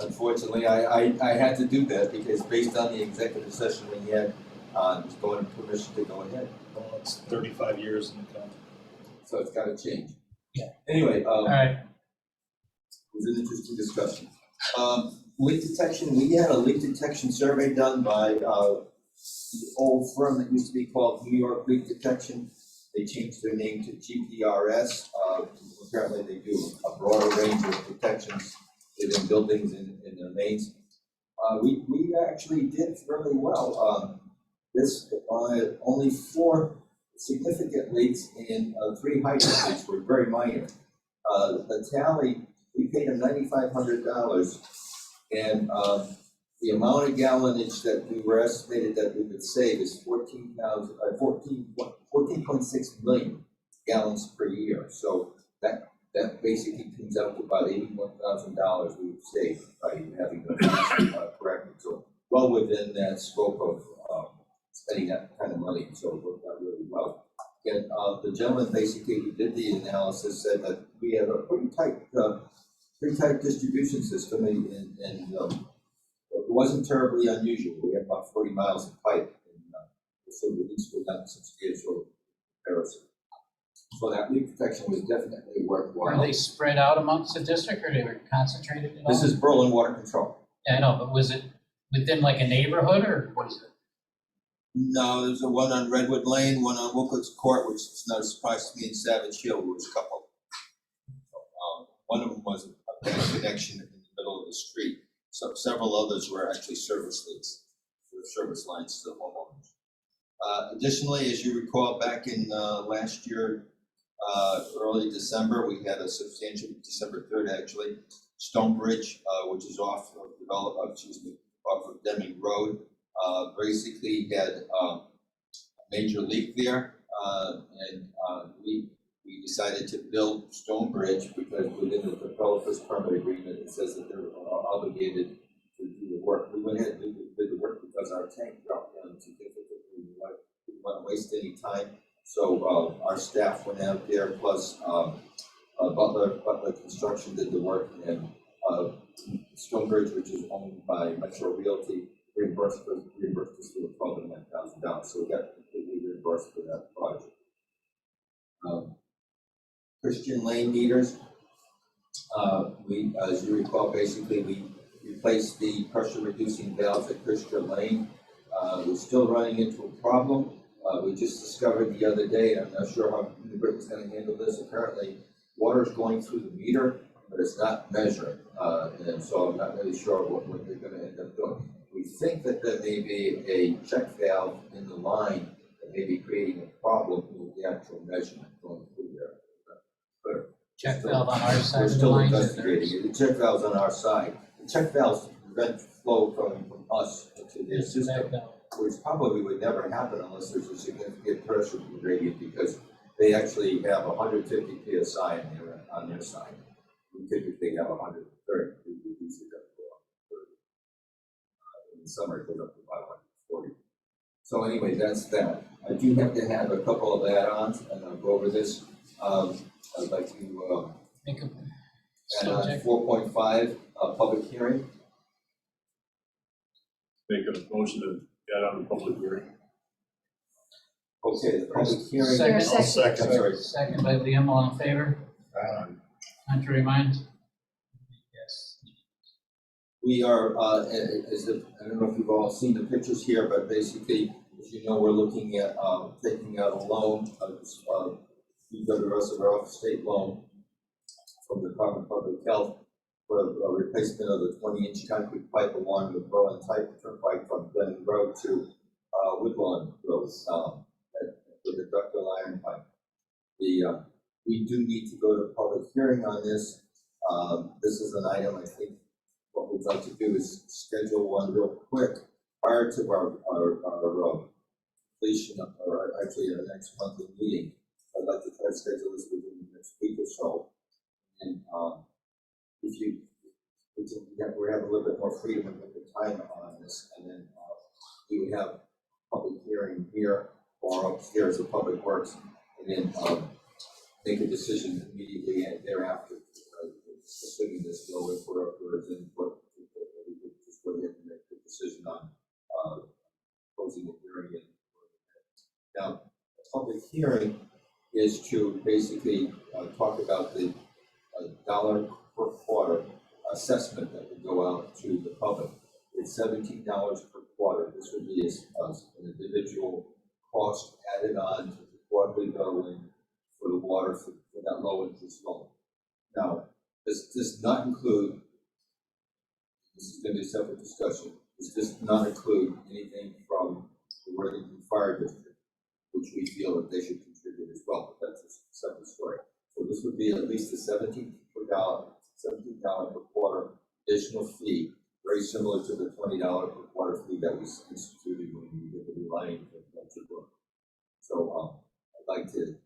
Unfortunately, I had to do that because based on the executive session we had, was going permission to go ahead. Well, it's 35 years in the company. So it's gotta change. Yeah. Anyway, All right. it was an interesting discussion. Leak detection, we had a leak detection survey done by, the old firm that used to be called New York Leak Detection. They changed their name to GPRS. Apparently they do a broader range of detections within buildings and their mains. We actually did fairly well. This, only 4 significant leaks and 3 hydrant leaks were very minor. The tally, we paid them $9,500, and the amount of gallonage that we were estimated that we would save is 14.6 million gallons per year. So that basically comes out to about $81,000 we would save by having them corrected. So well within that scope of spending that kind of money, so it worked out really well. And the gentleman basically who did the analysis said that we have a pretty tight distribution system, and it wasn't terribly unusual. We had about 40 miles of pipe, and so the leaks were not substantial comparison. So that leak protection was definitely worthwhile. Were they spread out amongst the district, or they were concentrated at all? This is Berlin Water Control. Yeah, I know, but was it within like a neighborhood, or was it? No, there's a one on Redwood Lane, one on Wilcox Court, which is not a surprise to me, in Savage Hill, there was a couple. One of them was a bad connection in the middle of the street. So several others were actually service leaks, service lines to the homeowners. Additionally, as you recall, back in last year, early December, we had a substantial, December 3rd actually, Stone Bridge, which is off of Deming Road, basically had a major leak there, and we decided to build Stone Bridge because within the developer's permit agreement, it says that they're obligated to do the work. We went ahead and did the work because our tank dropped down significantly. We didn't want to waste any time. So our staff went out there, plus Butler Construction did the work, and Stone Bridge, which is owned by Metro Realty, reimbursed us with $12,500. So we got completely reimbursed for that project. Christian Lane meters. We, as you recall, basically we replaced the pressure reducing valves at Christian Lane. We're still running into a problem. We just discovered the other day, and I'm not sure how New Britain's going to handle this. Apparently, water is going through the meter, but it's not measuring, and so I'm not really sure what they're going to end up doing. We think that there may be a check valve in the line that may be creating a problem with the actual measurement going through there. But Check valve on our side we're of the still line? investigating it. The check valve's on our side. The check valves prevent flow from us to their system, which probably would never happen unless there's a significant pressure gradient, because they actually have 150 psi on their side. We typically have 130. We reduce it up to 130. In the summer, it goes up to about 140. So anyway, that's that. I do have to have a couple of add-ons, and I'll go over this. I'd like to Make a add on subject. 4.5, public hearing. Make a motion to get on the public hearing. Okay, the public hearing. Second. I'll second. Sorry. Second by Liam, all in favor? Contrary minds? Yes. We are, I don't know if you've all seen the pictures here, but basically, as you know, we're looking at taking out a loan, rest of our state loan from the Department of Public Health for a replacement of the 20-inch concrete pipe along the Berlin Turnpike from Glen Road to Woodlawn Road with the ductile iron pipe. We do need to go to public hearing on this. This is an item, I think, what we'd like to do is schedule one real quick prior to our completion, or actually our next monthly meeting. I'd like to try to schedule this within the next week or so. And if we have a little bit more freedom and the time on this, and then we would have public hearing here or upstairs at Public Works, and then make a decision immediately thereafter, assuming there's no input or input, we could just go ahead and make the decision on closing the hearing. Now, a public hearing is to basically talk about the dollar per quarter assessment that would go out to the public. It's $17 per quarter. This would be an individual cost added on to the quarterly billing for the water for that low interest loan. Now, this does not include This is gonna be a separate discussion. This does not include anything from the Worthington Fire District, which we feel that they should contribute as well, but that's a separate story. So this would be at least a $17 per quarter additional fee, very similar to the $20 per quarter fee that was instituted when we did the Lyon venture book. So I'd like to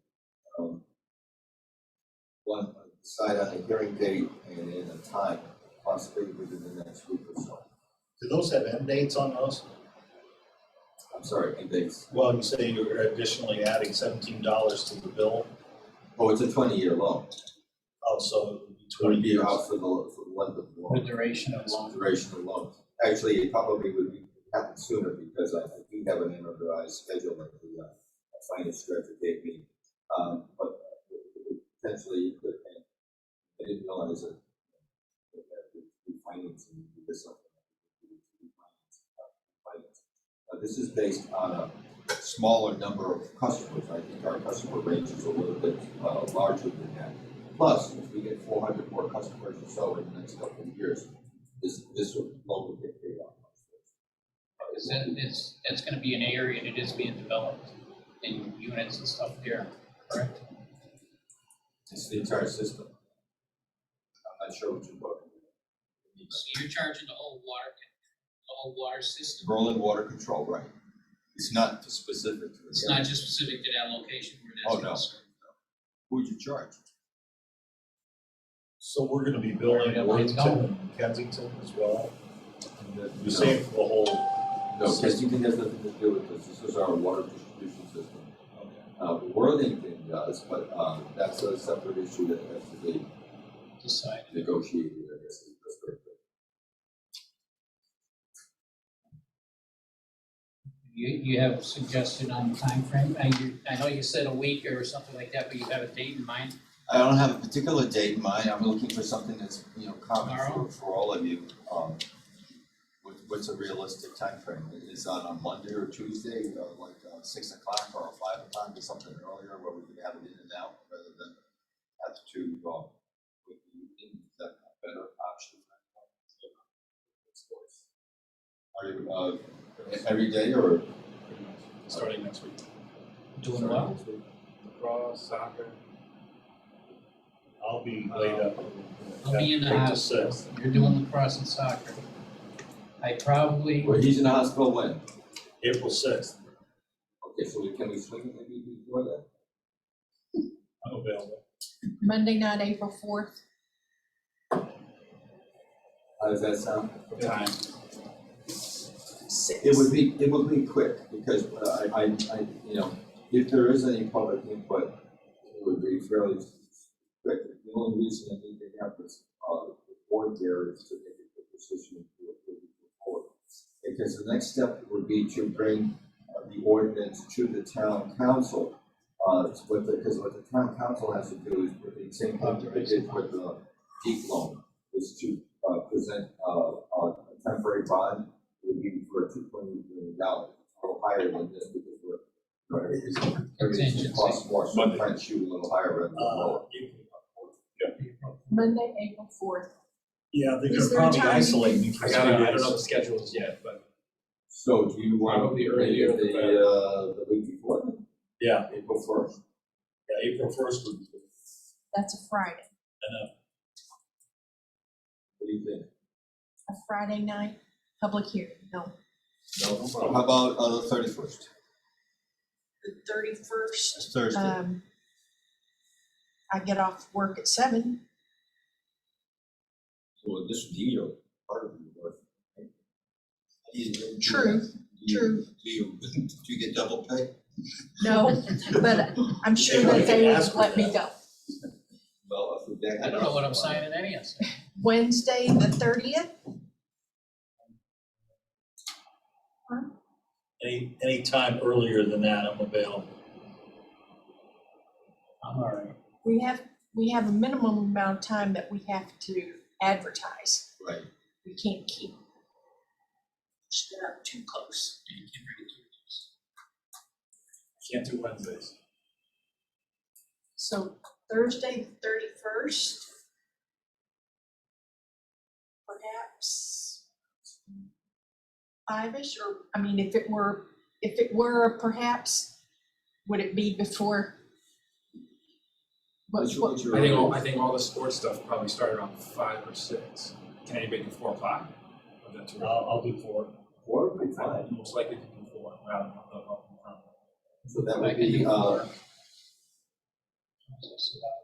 decide on a hearing date and then a time, possibly within the next week or so. Do those have end dates on those? I'm sorry, end dates. Well, you say you're additionally adding $17 to the bill. Oh, it's a 20-year loan. Oh, so it would be It would 20 be years. out for the length of the The loan. duration of loan. Duration of the loan. Actually, it probably would happen sooner because I do have an amortized schedule that the finance director gave me. But potentially, it could, and I didn't realize that refinancing would be something. This is based on a smaller number of customers. I think our customer range is a little bit larger than that. Plus, if we get 400 more customers or so in the next couple of years, this loan will get paid off. It's gonna be an area that is being developed in units and stuff there, correct? It's the entire system. I'm not sure what you're talking about. So you're charging the whole water system? Berlin water control, right? It's not specific to the. It's not just specific to that location where that's. Oh, no. concerned. Who would you charge? So we're gonna be billing Yeah, Worthington it's going. and Kensington as well? You're No. saying for the whole, No, Kensington has nothing to do with this. This is our water distribution system. okay. Worthington does, but that's a separate issue that has to be Decide. negotiated, I guess. That's right. You have a suggestion on the timeframe? I know you said a week or something like that, but you have a date in mind? I don't have a particular date in mind. I'm looking for something that's, common Tomorrow? for all of you. What's a realistic timeframe? Is on a Monday or Tuesday, like 6 o'clock or 5 o'clock or something earlier where we can have it in and out rather than have to with the evening? Is that a better option? Are you every day or? Starting next week. Doing well? Lacrosse, soccer. I'll be laid up. I'll be in the 8 to hospital. 6. You're doing lacrosse and soccer. I probably, Well, he's in the hospital when? April 6th. Okay, so can we swing it maybe before that? I'm available. Monday night, April 4th. How does that sound? What time? It would be quick because if there is any public input, it would be fairly quick. The only reason I need to have this board there is to make a quick decision to approve the report. Because the next step would be to bring the ordinance to the town council. Because what the town council has to do is put the same thing that they did with the deep loan, is to present a temporary bond. Would be for $2.8 million, a little higher than this because everything costs more, so I'm trying to shoot a little higher rather than lower. Monday, April 4th. Yeah, they're Is gonna there a probably time? isolate me for 3 days. I don't know the schedules yet, but So do you want Probably to earlier make it the better. the week before then? Yeah, April 1st? yeah, April 1st would be That's a Friday. enough. What do you think? A Friday night, public hearing. No. No, how about the 31st? The 31st. It's Thursday. I get off work at 7. Well, this would be your part of your work. True, true. Do you get double pay? No, but I'm sure that they would let me go. Well, I don't know what I'm signing any of. Wednesday, the 30th. Any time earlier than that, I'm available. I'm all right. We have a minimum amount of time that we have to advertise. Right. We can't keep up too close. Can't do Wednesdays. So Thursday, the 31st. Perhaps 5-ish, or, I mean, if it were perhaps, would it be before? What, What's your- I think all the sports stuff probably started around 5 or 6. Can anybody do 4 o'clock? Or that's too early? I'll do 4. Four would be fine. Most likely to do 4. I'll confirm. So that I would can be, do 4.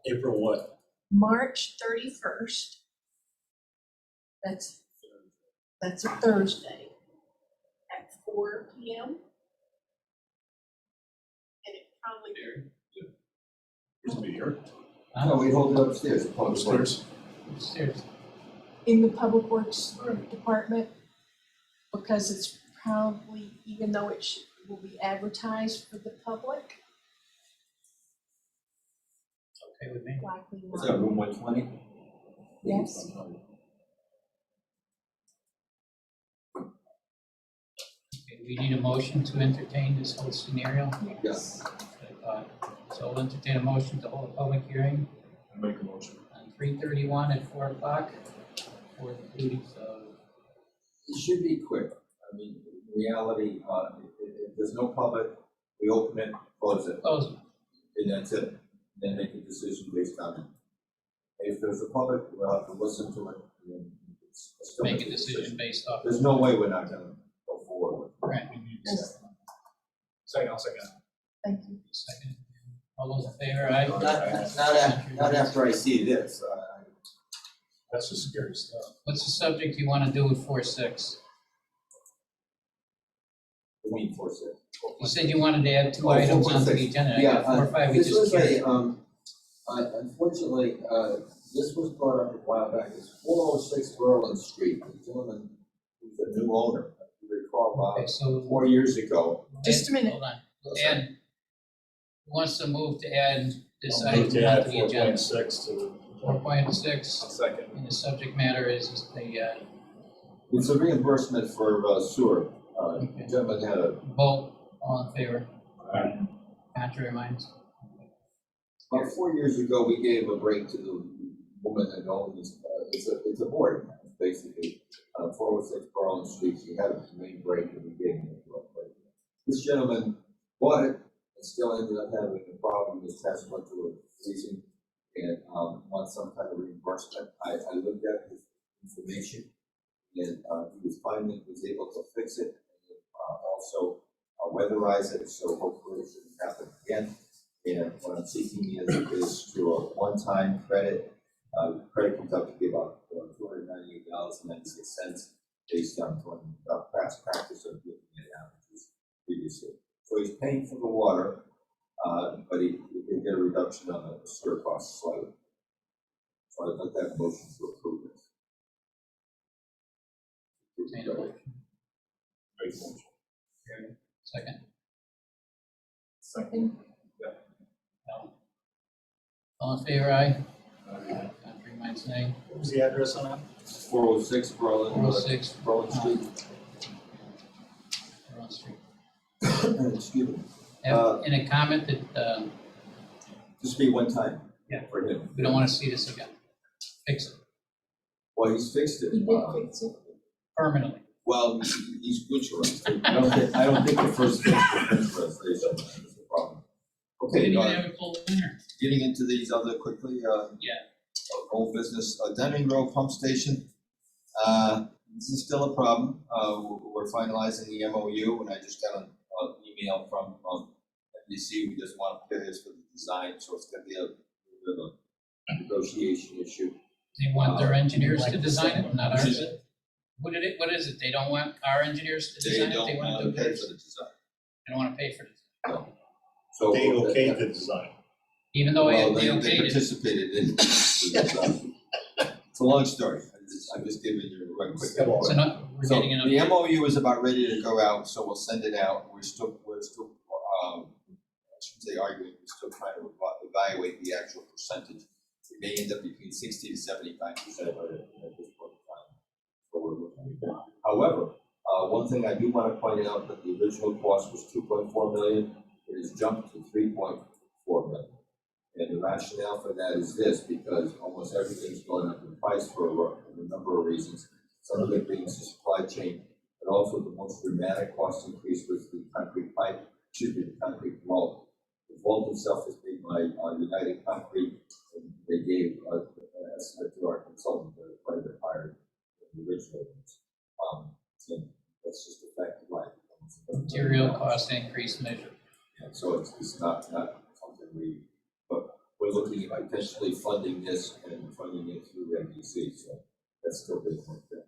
April what? March 31st. That's a Thursday at 4 p.m. And it probably, Used to be here. no, we hold it upstairs, at Public Works. Upstairs. in the Public Works Department, because it's probably, even though will be advertised for the public, Okay with me. likely Is not. that room 120? Yes. Okay, we need a motion to entertain this whole scenario. Yes. So we'll entertain a motion to hold a public hearing I make a motion. on 3/31 at 4 o'clock for the duties of. It should be quick. I mean, in reality, if there's no public, we open it, close it, Close. and that's it. Then make a decision based on it. If there's a public, we'll have to listen to it, and then still Make a decision based off. There's no way we're not gonna go forward. Right. Yes. Second, I'll second. Thank you. Second. All those in favor, aye? Not after I see this. That's just scary stuff. What's the subject you want to do with 4/6? I mean, 4/6. You said you wanted to add 2 Oh, items onto 4/6. the agenda. I Yeah, got 4 or 5, we this just was carried. unfortunately, this was brought up a while back. It's 406 Berlin Street. The gentleman who's a new owner, if you recall, Okay, so. 4 years ago. Just a minute. Hold on. Add, who wants to move to add this I'll move item to add onto the agenda? 4.6 to. 4.6, I'll second. and the subject matter is the It's a reimbursement for sewer. The gentleman had a, vote, all in favor, Aye. contrary minds? about 4 years ago, we gave a break to the woman that owned this. It's a board, basically. 406 Berlin Street, she had a main break and we gave him a break. This gentleman bought it and still ended up having a problem. His tax went to a leasing and wants some kind of reimbursement. I looked at his information and he was able to fix it and also weatherize it, so hopefully it shouldn't happen again. And what I'm seeking is to a one-time credit. Credit comes up to be about $298.96 based on past practice of looking at averages previously. So he's paying for the water, but he can get a reduction on the sewer costs slightly. So I'd like that motion to approve this. Entertain a motion. Make a motion. Second? Second. No. All in favor, aye? Contrary minds, nay? What was the address on that? 406 Berlin. 406. Berlin Street. We're on street. Excuse me. And a comment that This will be one time. Yeah. For him. we don't want to see this again. Fix it Well, he's fixed it. You did fix it. permanently. Well, he's good for us. I don't think the first fix for us is the problem. We Okay, didn't even have a cold winter. getting into these other quickly, old business, Deming Road Pump Station. This is still a problem. We're finalizing the MOU, and I just got an email from FDC. We just want pairs for the design, so it's gonna be a bit of a negotiation issue. They want their engineers to design it, not ours. They What is it? They don't want our engineers to design it? don't They want want to to do pay theirs? for the design. They don't want to pay for it. So They okayed the design. Even though well, they they okayed it. participated in the design. It's a long story. I'm just giving you a quick. So not, we're So getting enough. the MOU is about ready to go out, so we'll send it out. We're still, I shouldn't say arguing, we're still trying to evaluate the actual percentage. It may end up between 60 to 75% at this point in time. So we're looking at that. However, one thing I do want to point out that the original cost was 2.4 million. It has jumped to 3.4 million. And the rationale for that is this, because almost everything's going up in price for a number of reasons. Some of it being supply chain. But also the most dramatic cost increase was the concrete pipe, the concrete vault. The vault itself is made by United Concrete, and they gave an estimate to our consultant, the private hired the original ones. And that's just a fact of life. Material cost increase measure. And so it's not something but we're looking at potentially funding this and funding it through NBC, so that's still being looked at.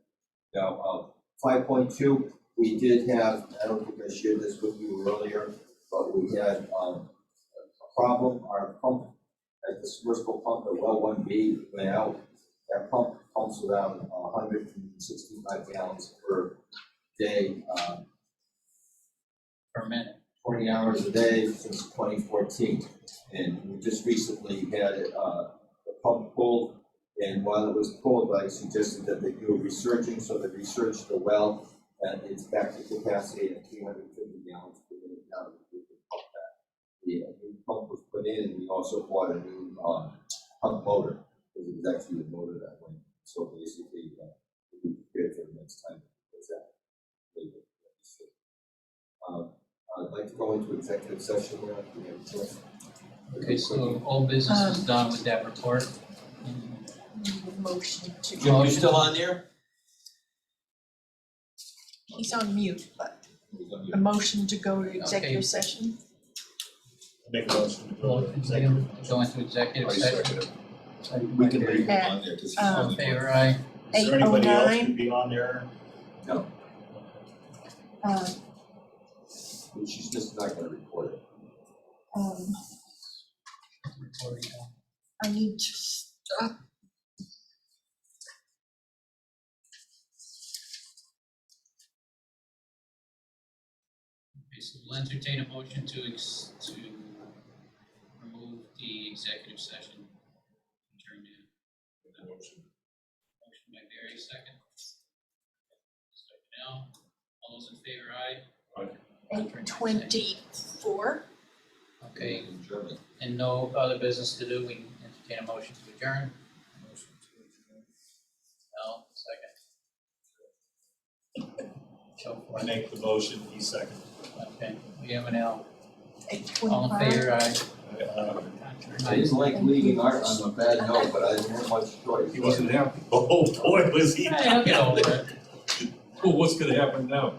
Now, 5.2, we did have, I don't think I shared this with you earlier, but we had a problem. Our pump, at the submersible pump at well 1B went out. That pump pumps around 165 gallons per day, Per minute. 20 hours a day since 2014. And we just recently had the pump pulled, and while it was pulled, I suggested that they do a resurging, so they resurged the well, and it's back to capacity at 350 gallons per minute now that we can pump that. The new pump was put in, and we also bought a new pump motor, because it was actually a motor that went. So basically, we prepared for the next time because that. I'd like to go into executive session now. Do we have a choice? Okay, so all business is done with that report. Need a motion to. Jim, you still on there? He's on mute, but He's on a mute. motion to go to Okay. executive session. Make a motion to go Go to executive. into executive session. We can leave him At, on there because he's um, All on in the. favor, aye? Is there anybody else who 8:09. could be on there? No, Uh, she's just not gonna record it. um, I need to stop. Okay, so we'll entertain a motion to remove the executive session. Adjourn it. Motion by Barry, second. Second now. All those in favor, aye? 8:24. Okay, In German. and no other business to do, we entertain a motion to adjourn. Al, second. Joe, I make the motion, he second. okay, we have an L. 8:25. All in favor, aye? I didn't like leaving Art on a bad note, but I didn't have much choice. He wasn't happy. Oh, boy, was he. Hey, I'll get over it. Well, what's gonna happen now?